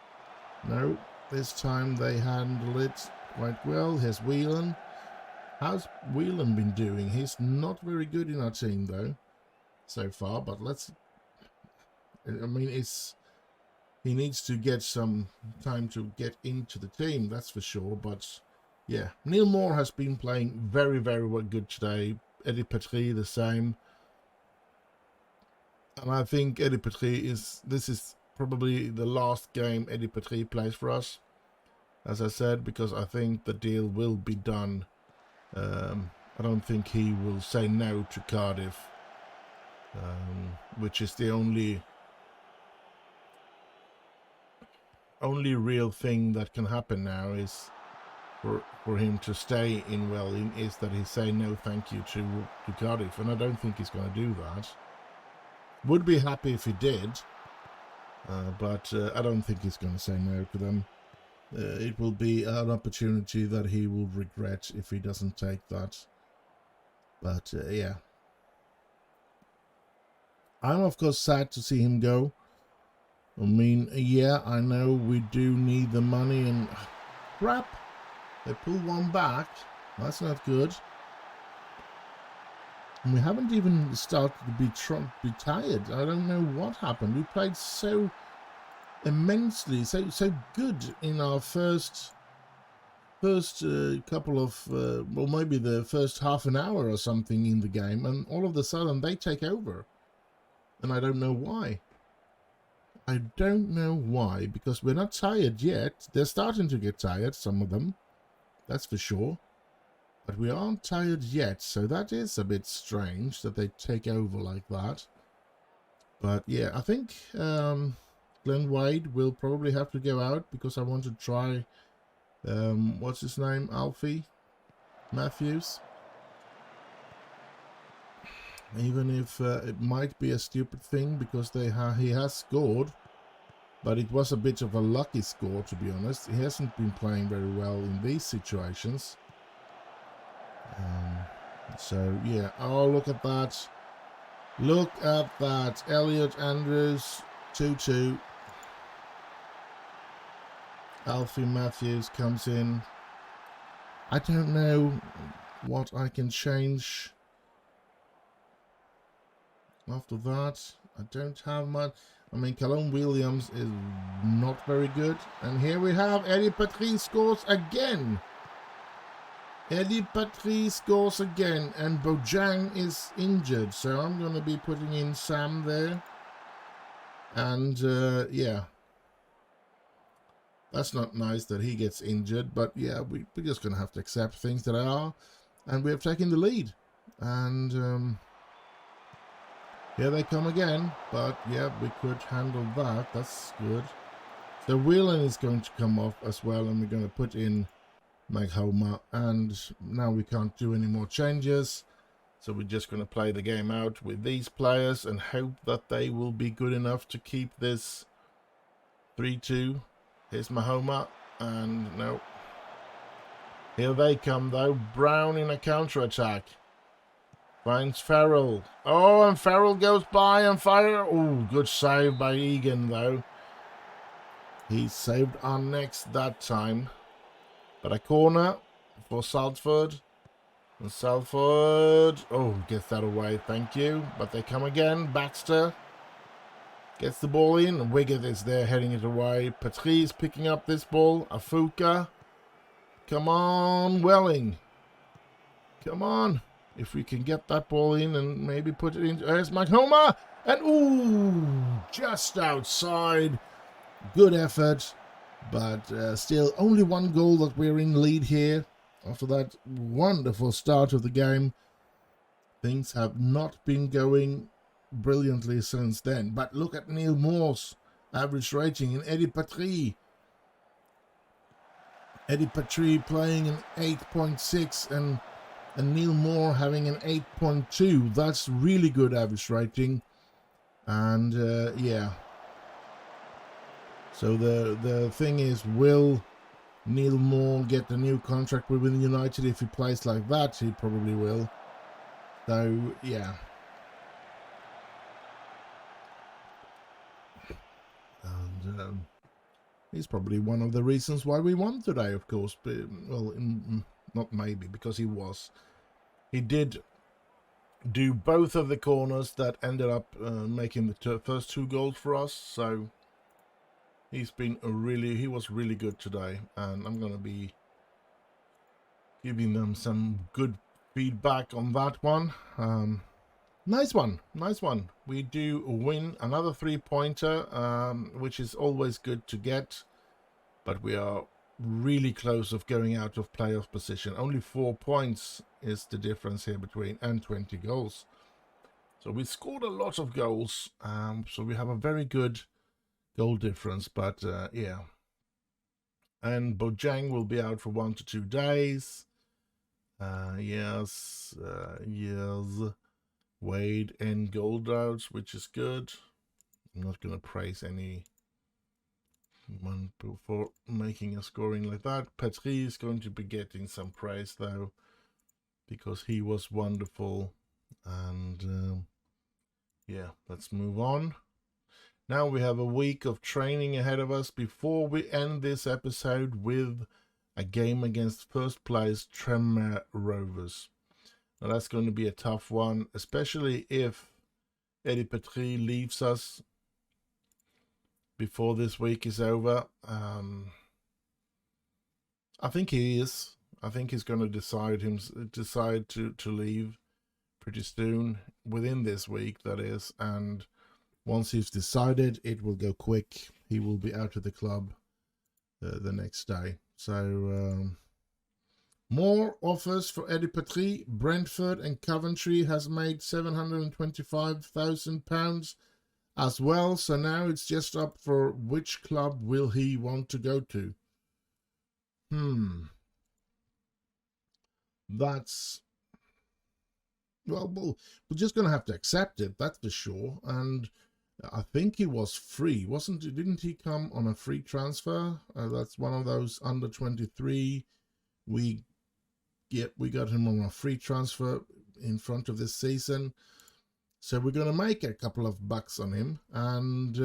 No, this time they handle it quite well. Here's Whelan. How's Whelan been doing? He's not very good in our team though, so far. But let's. I mean, he needs to get some time to get into the team. That's for sure. But yeah, Neil Moore has been playing very, very good today. Eddie Petrie the same. And I think Eddie Petrie this is probably the last game Eddie Petrie plays for us, as I said, because I think the deal will be done. I don't think he will say no to Cardiff, which is the only real thing that can happen now is for him to stay in Welling, is that he say no thank you to Cardiff, and I don't think he's going to do that. Would be happy if he did, but I don't think he's going to say no to them. It will be an opportunity that he will regret if he doesn't take that. But yeah, I'm of course sad to see him go. I mean, yeah, I know we do need the money, and crap, they pull one back. That's not good. And we haven't even started to be tired. I don't know what happened. We played so immensely, so good in our first couple of, well, maybe the first half an hour or something in the game, and all of a sudden they take over, and I don't know why. I don't know why, because we're not tired yet. They're starting to get tired, some of them, that's for sure. But we aren't tired yet, so that is a bit strange that they take over like that. But yeah, I think Glenn Wade will probably have to go out, because I want to try, what's his name, Alfie Matthews. Even if it might be a stupid thing, because he has scored, but it was a bit of a lucky score, to be honest. He hasn't been playing very well in these situations. So yeah, oh, look at that. Look at that. Elliot Andrews, 2-2. Alfie Matthews comes in. I don't know what I can change after that. I don't have much. I mean, Callum Williams is not very good. And here we have Eddie Patry scores again. Eddie Patry scores again. And Bojang is injured. So I'm going to be putting in Sam there. And yeah. That's not nice that he gets injured. But yeah, we're just going to have to accept things that are. And we have taken the lead. And here they come again, but yeah, we could handle that. That's good. So Whelan is going to come off as well, and we're going to put in Maghoma. And now we can't do any more changes. So we're just going to play the game out with these players and hope that they will be good enough to keep this 3-2. Here's Mahoma, and no. Here they come though. Brown in a counter-attack. Finds Farrell. Oh, and Farrell goes by and fire. Oh, good save by Egan, though. He saved our next that time. But a corner for Salford. And Salford, oh, gets that away, thank you. But they come again. Baxter gets the ball in. And Wiggett is there heading it away. Patrice picking up this ball. Afuka. Come on, Welling. Come on. If we can get that ball in and maybe put it in. There's Maghoma. And ooh, just outside. Good effort. But still only one goal that we're in lead here. After that wonderful start of the game. Things have not been going brilliantly since then. But look at Neil Moore's average rating and Eddie Patry. Eddie Patry playing an 8.6 and Neil Moore having an 8.2. That's really good average rating. And yeah. So the thing is, will Neil Moore get the new contract with Man United? If he plays like that, he probably will. So yeah. And he's probably one of the reasons why we won today, of course. But, well, not maybe, because he was. He did do both of the corners that ended up making the first 2 goals for us. So he's been he was really good today, and I'm going to be giving them some good feedback on that one. Nice one. We do win another 3-pointer, which is always good to get, but we are really close of going out of playoff position. Only 4 points is the difference here between, and 20 goals. So we scored a lot of goals, so we have a very good goal difference, but yeah. And Bojang will be out for 1 to 2 days. Yes. Wade and goal droughts, which is good. I'm not going to praise anyone for making a scoring like that. Patry is going to be getting some praise though, because he was wonderful. And yeah, let's move on. Now we have a week of training ahead of us before we end this episode with a game against first place Tranmere Rovers. Now that's going to be a tough one, especially if Eddie Patry leaves us before this week is over. I think he is. I think he's going to decide to leave pretty soon, within this week, that is. And once he's decided, it will go quick. He will be out of the club the next day. So more offers for Eddie Patry. Brentford and Coventry has made £725,000 as well. So now it's just up for which club will he want to go to. That's, well, we're just going to have to accept it, that's for sure. And I think he was free, didn't he come on a free transfer? That's one of those under 23. We yep, we got him on a free transfer in front of this season. So we're going to make a couple of bucks on him, and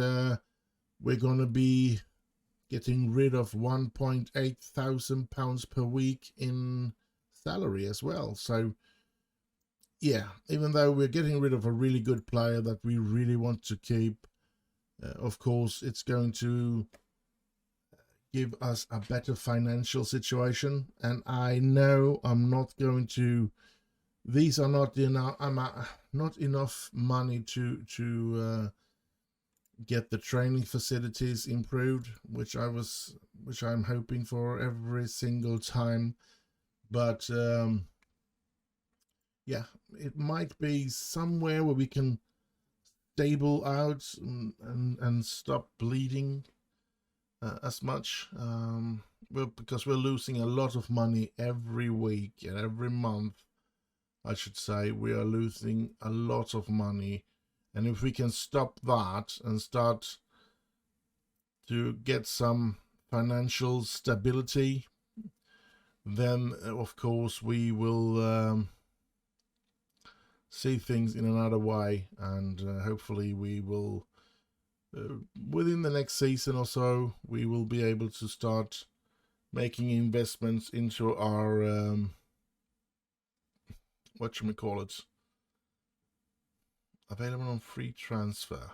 we're going to be getting rid of £1,800 per week in salary as well. So yeah, even though we're getting rid of a really good player that we really want to keep, of course, it's going to give us a better financial situation. And I know I'm not going to, these are not enough, not enough money to get the training facilities improved, which I'm hoping for every single time. But yeah, it might be somewhere where we can stable out and stop bleeding as much. Well, because we're losing a lot of money every week and every month, I should say. We are losing a lot of money, and if we can stop that and start to get some financial stability, then of course we will see things in another way, and hopefully we will within the next season or so we will be able to start making investments into our whatchamacallit, available on free transfer.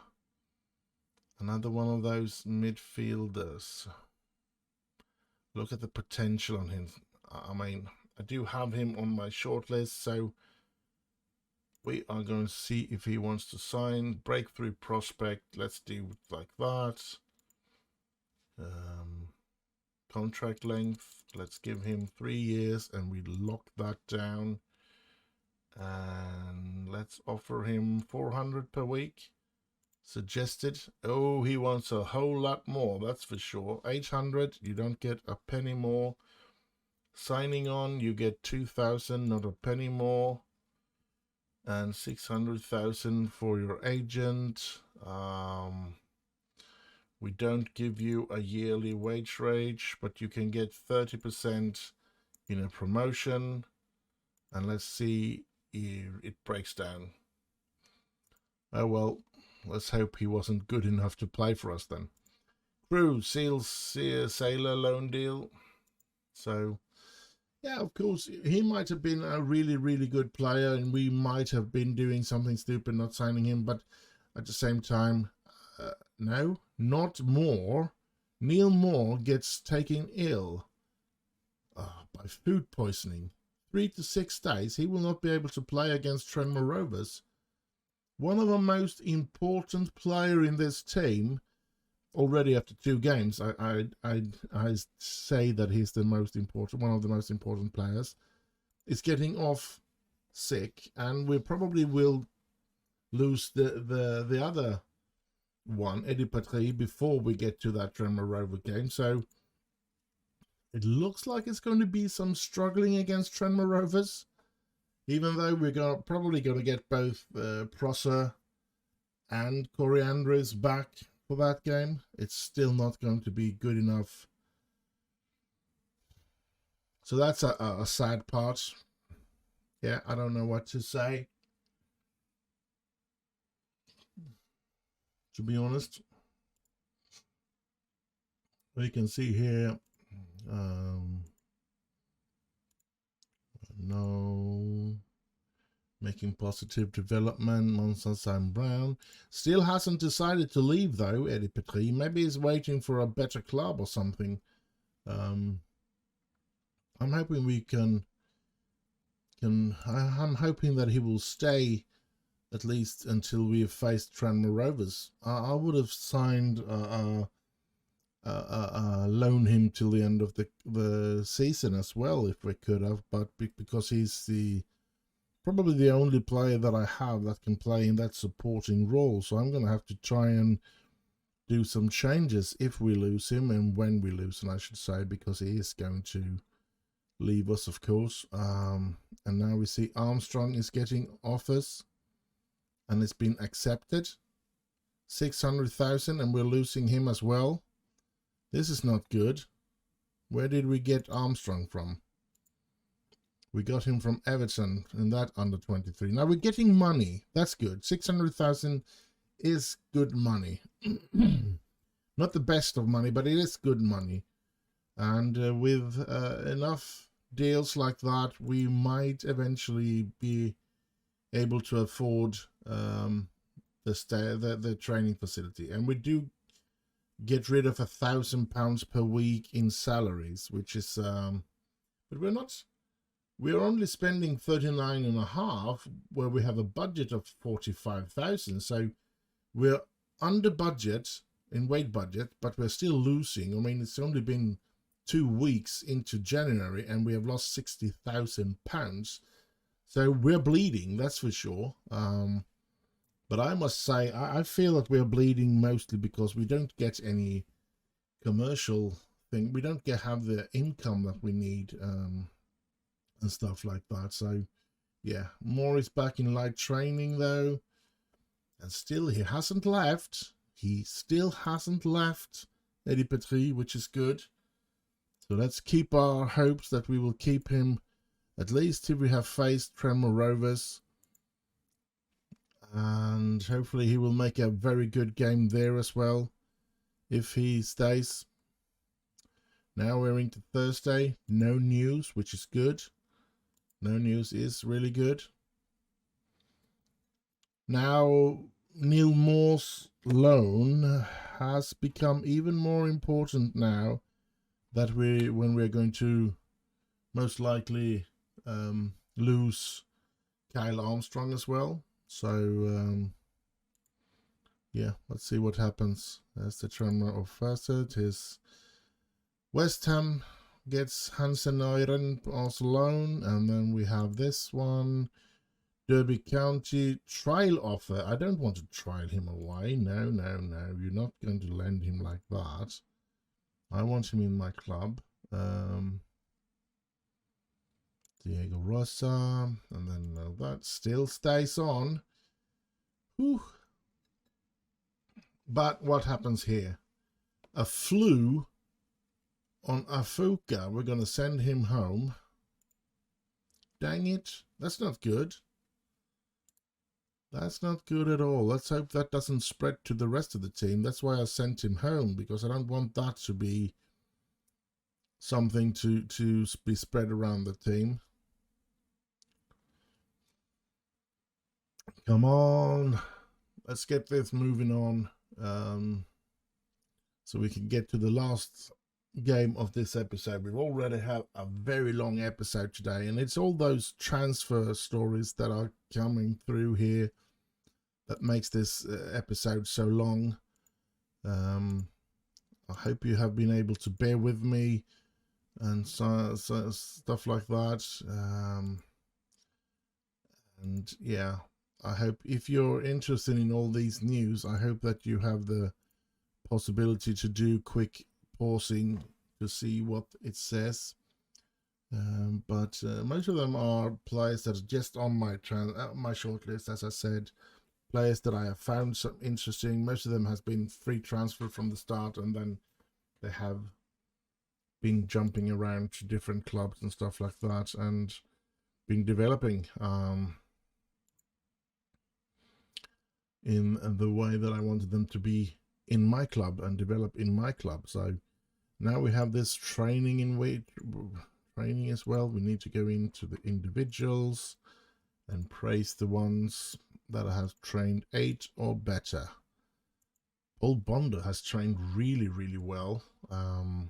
Another one of those midfielders. Look at the potential on him. I mean, I do have him on my shortlist, so we are going to see if he wants to sign. Breakthrough prospect. Let's do it like that. Contract length. Let's give him 3 years, and we lock that down. And let's offer him 400 per week. Suggested. Oh, he wants a whole lot more, that's for sure. 800, you don't get a penny more. Signing on, you get 2,000, not a penny more. And 600,000 for your agent. We don't give you a yearly wage rate, but you can get 30% in a promotion. And let's see if it breaks down. Oh well, let's hope he wasn't good enough to play for us then. Crew, Sailor loan deal. So yeah, of course, he might have been a really, really good player, and we might have been doing something stupid not signing him, but at the same time, no, not Moore. Neil Moore gets taken ill by food poisoning. 3 to 6 days, he will not be able to play against Tranmere Rovers. One of the most important player in this team, already after 2 games, I say that he's the most important, one of the most important players, is getting off sick, and we probably will lose the other one, Eddie Patry, before we get to that Tranmere Rover game. So it looks like it's going to be some struggling against Tranmere Rovers, even though we're probably going to get both Prosser and Coriandris back for that game. It's still not going to be good enough. So that's a sad part. Yeah, I don't know what to say, to be honest. We can see here, no, making positive development. Monson Brown still hasn't decided to leave though. Eddie Patry, maybe he's waiting for a better club or something. I'm hoping we can. I'm hoping that he will stay at least until we have faced Tranmere Rovers. I would have signed loan him till the end of the season as well if we could have, but because he's probably the only player that I have that can play in that supporting role, so I'm going to have to try and do some changes if we lose him, and when we lose him, I should say, because he is going to leave us, of course. And now we see Armstrong is getting offers, and it's been accepted. 600,000, and we're losing him as well. This is not good. Where did we get Armstrong from? We got him from Everton in that under 23. Now we're getting money. That's good. 600,000 is good money. Not the best of money, but it is good money. And with enough deals like that, we might eventually be able to afford the training facility. And we do get rid of £1,000 per week in salaries, which is but we're only spending 39.5 where we have a budget of 45,000. So we're under budget in weight budget, but we're still losing. I mean, it's only been 2 weeks into January and we have lost £60,000. So we're bleeding, that's for sure. But I must say, I feel that we're bleeding mostly because we don't get any commercial thing. We don't have the income that we need and stuff like that. So, yeah, Moore is back in light training though. And still, he hasn't left. He still hasn't left Eddie Petrie, which is good. So let's keep our hopes that we will keep him at least till we have faced Tranmere Rovers. And hopefully he will make a very good game there as well, if he stays. Now we're into Thursday. No news, which is good. No news is really good. Now, Neil Moore's loan has become even more important now that when we're going to most likely lose Kyle Armstrong as well. So yeah, let's see what happens. There's the Tranmere of Facet. His West Ham gets Hansen Neuren also loan, and then we have this one. Derby County trial offer. I don't want to trial him away. No. You're not going to lend him like that. I want him in my club. Diego Rosa. And then that still stays on. Whew. But what happens here? A flu on Afuka. We're going to send him home. Dang it. That's not good. That's not good at all. Let's hope that doesn't spread to the rest of the team. That's why I sent him home, because I don't want that to be something to be spread around the team. Come on. Let's get this moving on, so we can get to the last game of this episode. We've already had a very long episode today, and it's all those transfer stories that are coming through here that makes this episode so long. I hope you have been able to bear with me and so stuff like that. And yeah, I hope if you're interested in all these news, I hope that you have the possibility to do quick pausing to see what it says. But most of them are players that are just on my shortlist, as I said. Players that I have found some interesting. Most of them has been free transfer from the start, and then they have been jumping around to different clubs and stuff like that, and been developing in the way that I wanted them to be in my club and develop in my club. So now we have this training training as well. We need to go into the individuals and praise the ones that have trained 8 or better. Paul Bonder has trained really well. I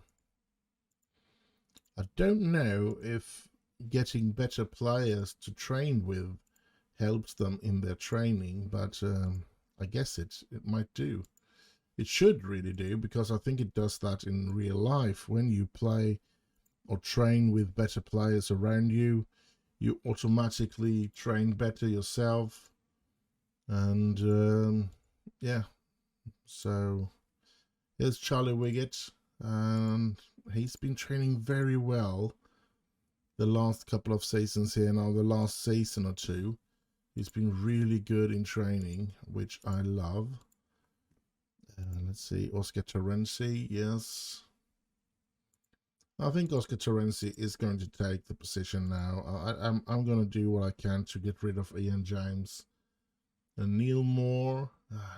don't know if getting better players to train with helps them in their training, but I guess it might do. It should really do, because I think it does that in real life. When you play or train with better players around you, you automatically train better yourself. And yeah, so here's Charlie Wiggett, and he's been training very well the last couple of seasons here. Now the last season or two, he's been really good in training, which I love. Let's see, Oscar Terenzi, yes. I think Oscar Terenzi is going to take the position now. I'm going to do what I can to get rid of Ian James. And Neil Moore.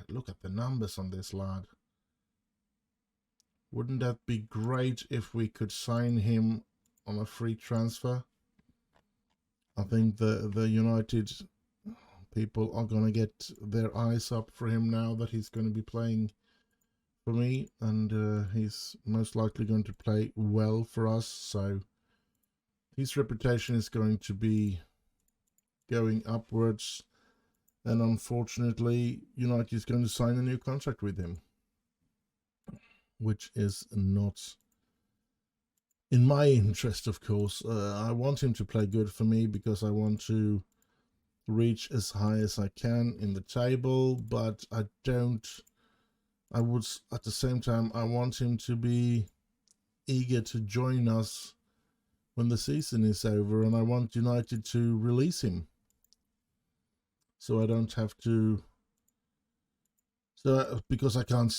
Look at the numbers on this lad. Wouldn't that be great if we could sign him on a free transfer? I think the United people are going to get their eyes up for him now that he's going to be playing for me, and he's most likely going to play well for us, so his reputation is going to be going upwards, and unfortunately United is going to sign a new contract with him, which is not in my interest, of course. I want him to play good for me because I want to reach as high as I can in the table, but I would, at the same time, I want him to be eager to join us when the season is over, and I want United to release him so I don't have to, because I can't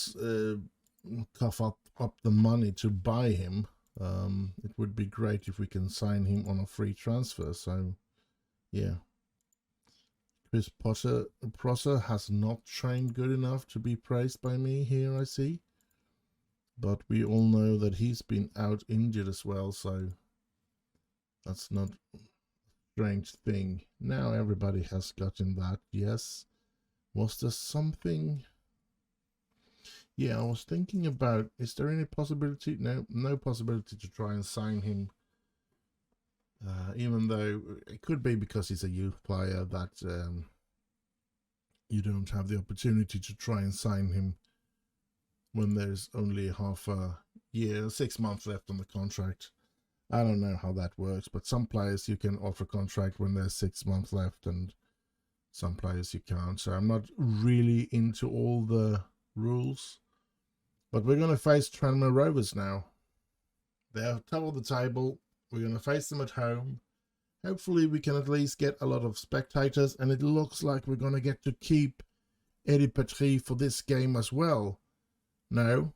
cough up the money to buy him. It would be great if we can sign him on a free transfer. So yeah, Chris Prosser has not trained good enough to be praised by me here, I see, but we all know that he's been out injured as well, so that's not a strange thing. Now everybody has gotten that. Yes, was there something? Yeah, I was thinking about, is there any possibility? No possibility to try and sign him, even though it could be because he's a youth player that you don't have the opportunity to try and sign him when there's only half a year, 6 months left on the contract. I don't know how that works, but some players you can offer contract when there's 6 months left, and some players you can't. So I'm not really into all the rules. But we're going to face Tranmere Rovers now. They're top of the table. We're going to face them at home. Hopefully we can at least get a lot of spectators, and it looks like we're going to get to keep Eddie Petrie for this game as well. No.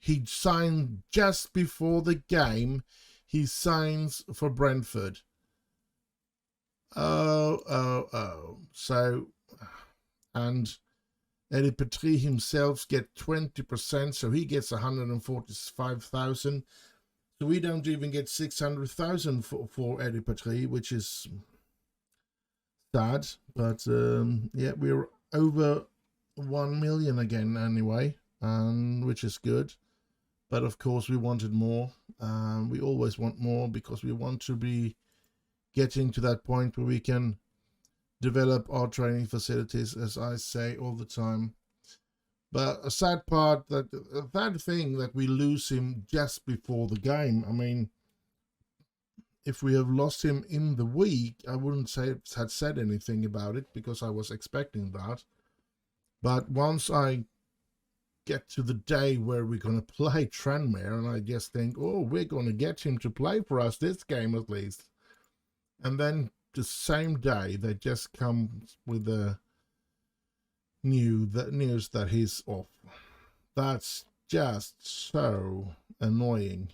He signed just before the game. He signs for Brentford. Oh. So, and Eddie Petrie himself get 20%, so he gets 145,000. So we don't even get 600,000 for Eddie Petrie, which is sad. But yeah, we're over 1 million again anyway, which is good. But of course we wanted more. We always want more because we want to be getting to that point where we can develop our training facilities, as I say all the time. But a sad thing that we lose him just before the game. I mean, if we have lost him in the week, I wouldn't say had said anything about it because I was expecting that. But once I get to the day where we're going to play Tranmere, and I just think, oh, we're going to get him to play for us this game at least. And then the same day, they just come with the news that he's off. That's just so annoying.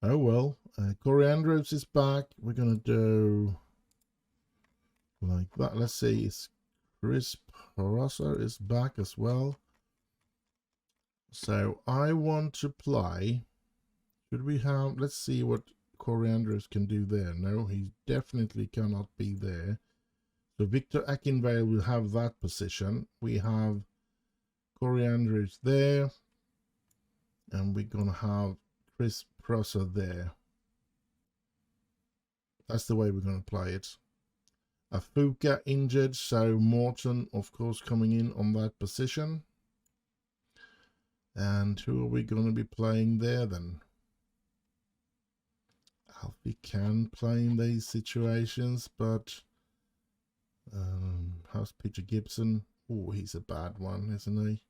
Oh well, Corey Andrews is back. We're gonna do like that. Let's see, Chris Prosser is back as well. So I want to play. Should we have? Let's see what Corey Andrews can do there. No, he definitely cannot be there. So Victor Akinvale will have that position. We have Corey Andrews there, and we're gonna have Chris Prosser there. That's the way we're gonna play it. Afuka injured, so Morton, of course, coming in on that position. And who are we gonna be playing there then? Alfie can play in these situations, but how's Peter Gibson? Oh, he's a bad one, isn't he?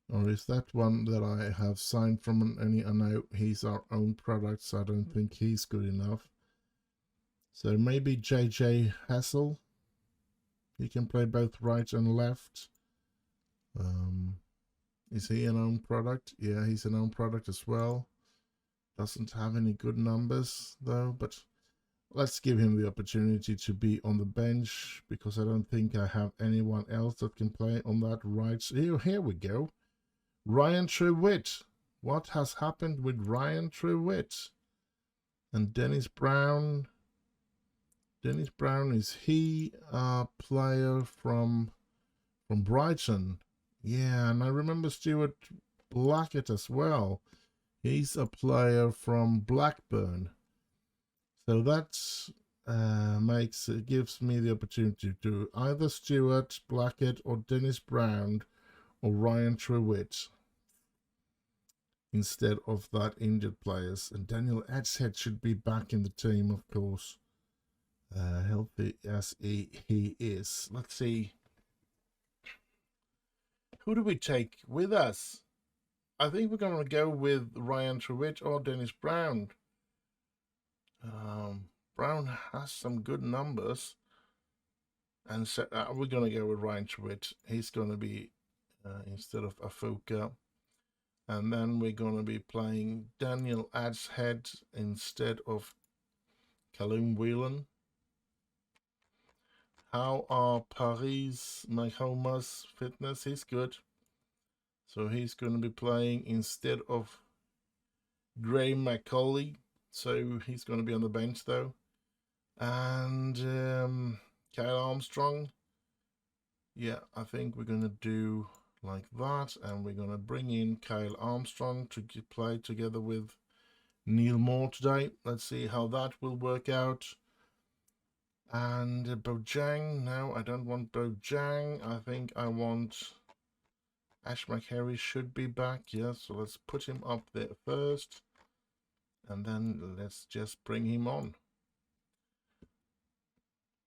Or is that one that I have signed from any? I know he's our own product, so I don't think he's good enough. So maybe JJ Hassel. He can play both right and left. Is he an own product? Yeah, he's an own product as well. Doesn't have any good numbers though, but let's give him the opportunity to be on the bench because I don't think I have anyone else that can play on that right. Here we go. Ryan Trewitt. What has happened with Ryan Trewitt? And Dennis Brown. Dennis Brown, is he a player from Brighton? Yeah, and I remember Stuart Blackett as well. He's a player from Blackburn. So that gives me the opportunity to either Stuart Blackett or Dennis Brown or Ryan Trewitt instead of that injured players. And Daniel Edshead should be back in the team, of course, healthy as he is. Let's see. Who do we take with us? I think we're going to go with Ryan Trewitt or Dennis Brown. Brown has some good numbers. And so we're going to go with Ryan Trewitt. He's going to be instead of Afuka. And then we're going to be playing Daniel Adshead instead of Callum Whelan. How are Paris Mahoma's fitness? He's good. So he's going to be playing instead of Graham McCauley. So he's going to be on the bench though. And Kyle Armstrong. Yeah, I think we're going to do like that. And we're going to bring in Kyle Armstrong to play together with Neil Moore today. Let's see how that will work out. And Bojang. No, I don't want Bojang. I think I want Ash McHarry should be back. Yeah, so let's put him up there first. And then let's just bring him on.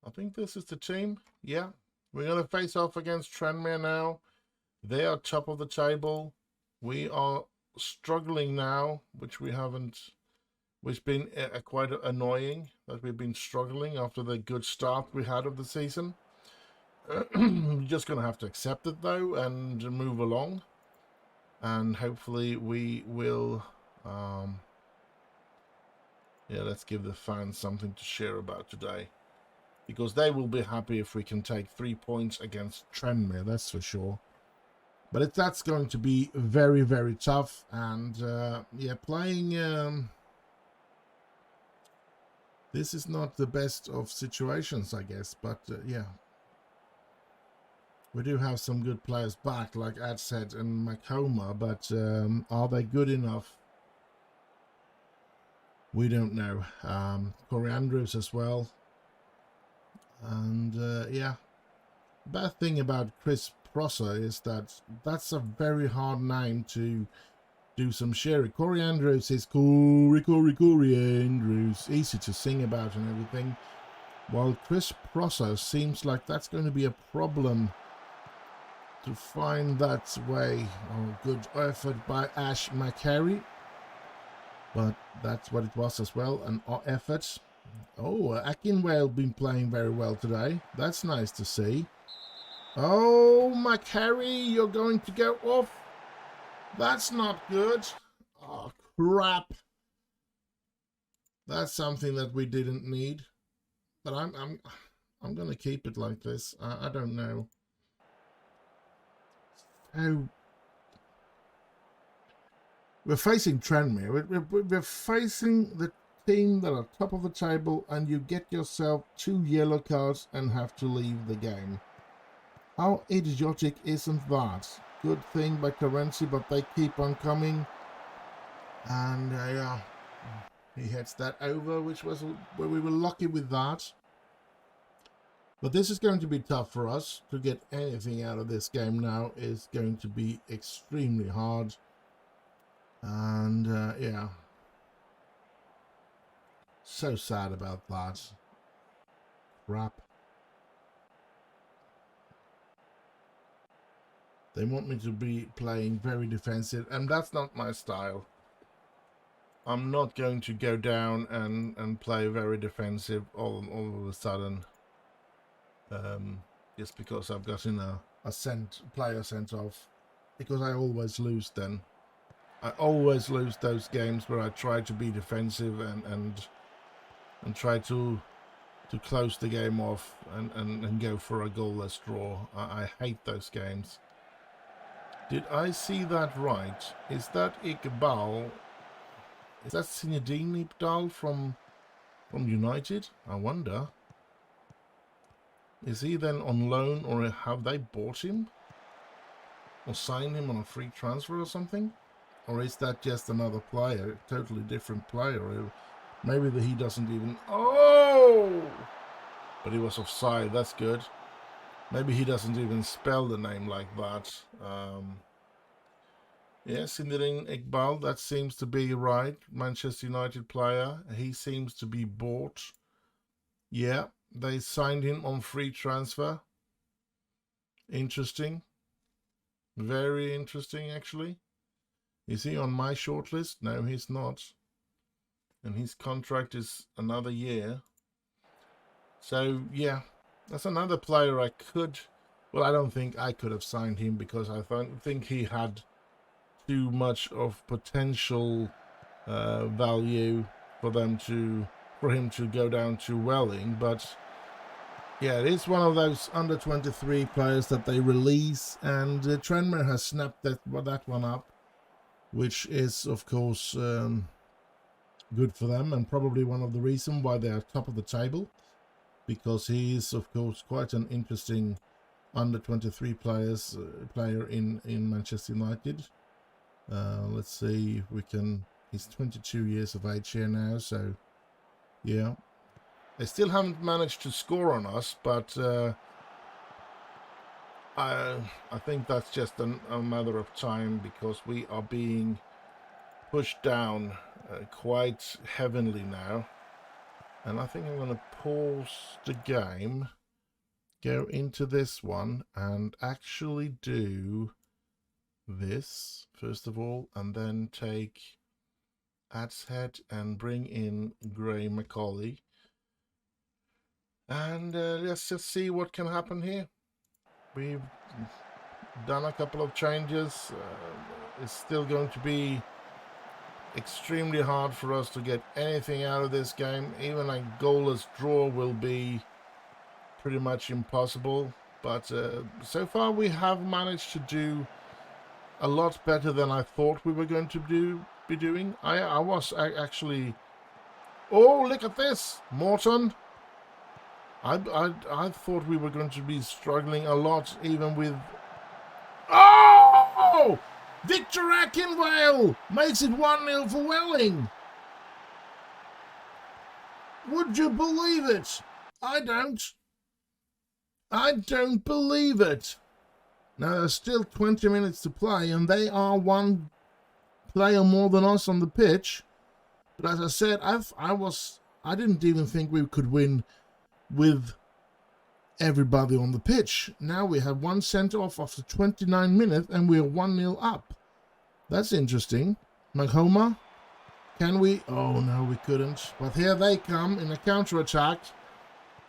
I think this is the team. Yeah, we're going to face off against Tranmere now. They are top of the table. We are struggling now, which we haven't, which has been quite annoying that we've been struggling after the good start we had of the season. We're just going to have to accept it though and move along. And hopefully we will, yeah, let's give the fans something to share about today. Because they will be happy if we can take 3 points against Tranmere, that's for sure. But that's going to be very, very tough. And yeah, playing... this is not the best of situations, I guess. But yeah, we do have some good players back, like Adshead and Macoma. But are they good enough? We don't know. Corey Andrews as well. And yeah, bad thing about Chris Prosser is that that's a very hard name to do some sharing. Corey Andrews is Corey Andrews, easy to sing about and everything, while Chris Prosser seems like that's going to be a problem to find that way. Oh, good effort by Ash McHarry, but that's what it was as well, an effort. Oh, Akinwale been playing very well today. That's nice to see. Oh, McHarry, you're going to go off. That's not good. Oh, crap. That's something that we didn't need. But I'm going to keep it like this. I don't know. So we're facing Tranmere. We're facing the team that are top of the table, and you get yourself 2 yellow cards and have to leave the game. How idiotic isn't that? Good thing by Currency, but they keep on coming. And yeah, he heads that over, which was where we were lucky with that. But this is going to be tough for us. To get anything out of this game now is going to be extremely hard. And yeah, so sad about that. Crap. They want me to be playing very defensive, and that's not my style. I'm not going to go down and play very defensive all of a sudden. Just because I've gotten a player sent off. because I always lose then. I always lose those games where I try to be defensive and try to close the game off and go for a goalless draw. I hate those games. Did I see that right? Is that Iqbal? Is that Zinedine Iqbal from United? I wonder. Is he then on loan, or have they bought him? Or signed him on a free transfer or something? Or is that just another player, a totally different player? Maybe that he doesn't even... Oh! But he was offside, that's good. Maybe he doesn't even spell the name like that. Yes, Zinedine Iqbal, that seems to be right. Manchester United player. He seems to be bought. Yeah, they signed him on free transfer. Interesting. Very interesting, actually. Is he on my shortlist? No, he's not. And his contract is another year. So, yeah, that's another player I could... Well, I don't think I could have signed him because I think he had too much of potential value for him to go down to Welling. But, yeah, it is one of those under-23 players that they release. And Tranmere has snapped that one up, which is, of course, good for them, and probably one of the reasons why they're top of the table, because he is, of course, quite an interesting under-23 player in Manchester United. Let's see if we can... He's 22 years of age here now, so yeah. They still haven't managed to score on us, but I think that's just a matter of time, because we are being pushed down quite heavily now. And I think I'm going to pause the game, go into this one, and actually do this first of all, and then take Ad's head and bring in Gray Macaulay. And let's just see what can happen here. We've done a couple of changes. It's still going to be extremely hard for us to get anything out of this game. Even a goalless draw will be pretty much impossible. But so far we have managed to do a lot better than I thought we were going to be doing. I was actually... Oh, look at this! Morton! I thought we were going to be struggling a lot, even with... Oh! Victor Akinwale makes it 1-0 for Welling. Would you believe it? I don't. I don't believe it. Now, there's still 20 minutes to play, and they are one player more than us on the pitch. But as I said, I didn't even think we could win with everybody on the pitch. Now we have one sent off after 29 minutes, and we are 1-0 up. That's interesting. Maghoma, can we? Oh no, we couldn't. But here they come in a counter-attack.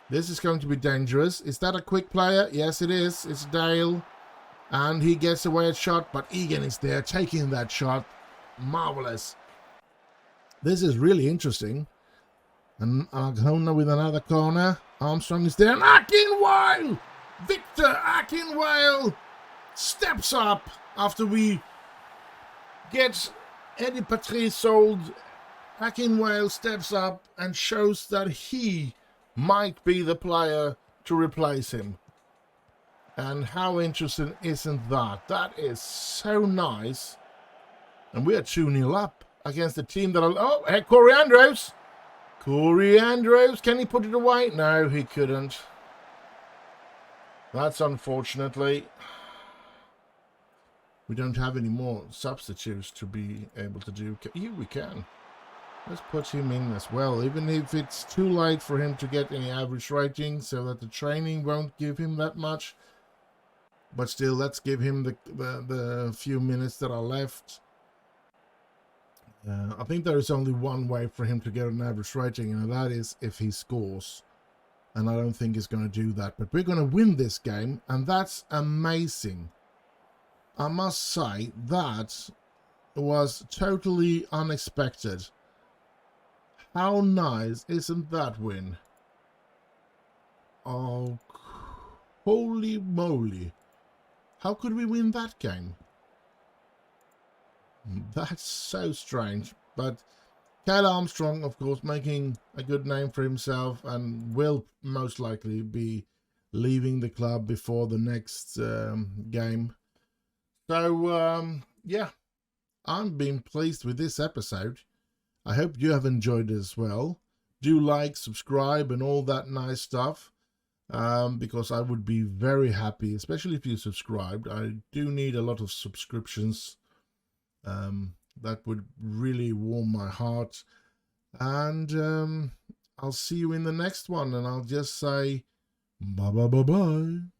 This is going to be dangerous. Is that a quick player? Yes, it is. It's Dale. And he gets away a shot, but Egan is there taking that shot. Marvelous. This is really interesting. And Maghoma with another corner. Armstrong is there. And Akinwale! Victor Akinwale steps up after we get Eddie Patrice sold. Akinwale steps up and shows that he might be the player to replace him. And how interesting isn't that? That is so nice. And we are 2-0 up against the team that... Oh, hey, Corey Andrews! Corey Andrews, can he put it away? No, he couldn't. That's unfortunately. We don't have any more substitutes to be able to do. Yeah, we can. Let's put him in as well, even if it's too late for him to get any average rating, so that the training won't give him that much. But still, let's give him the few minutes that are left. I think there is only one way for him to get an average rating, and that is if he scores. And I don't think he's going to do that. But we're going to win this game, and that's amazing. I must say that was totally unexpected. How nice isn't that win? Oh, holy moly. How could we win that game? That's so strange. But Cal Armstrong, of course, making a good name for himself and will most likely be leaving the club before the next game. So, yeah, I'm being pleased with this episode. I hope you have enjoyed it as well. Do like, subscribe, and all that nice stuff. Because I would be very happy, especially if you subscribed. I do need a lot of subscriptions. That would really warm my heart. And I'll see you in the next one, and I'll just say bye bye bye bye.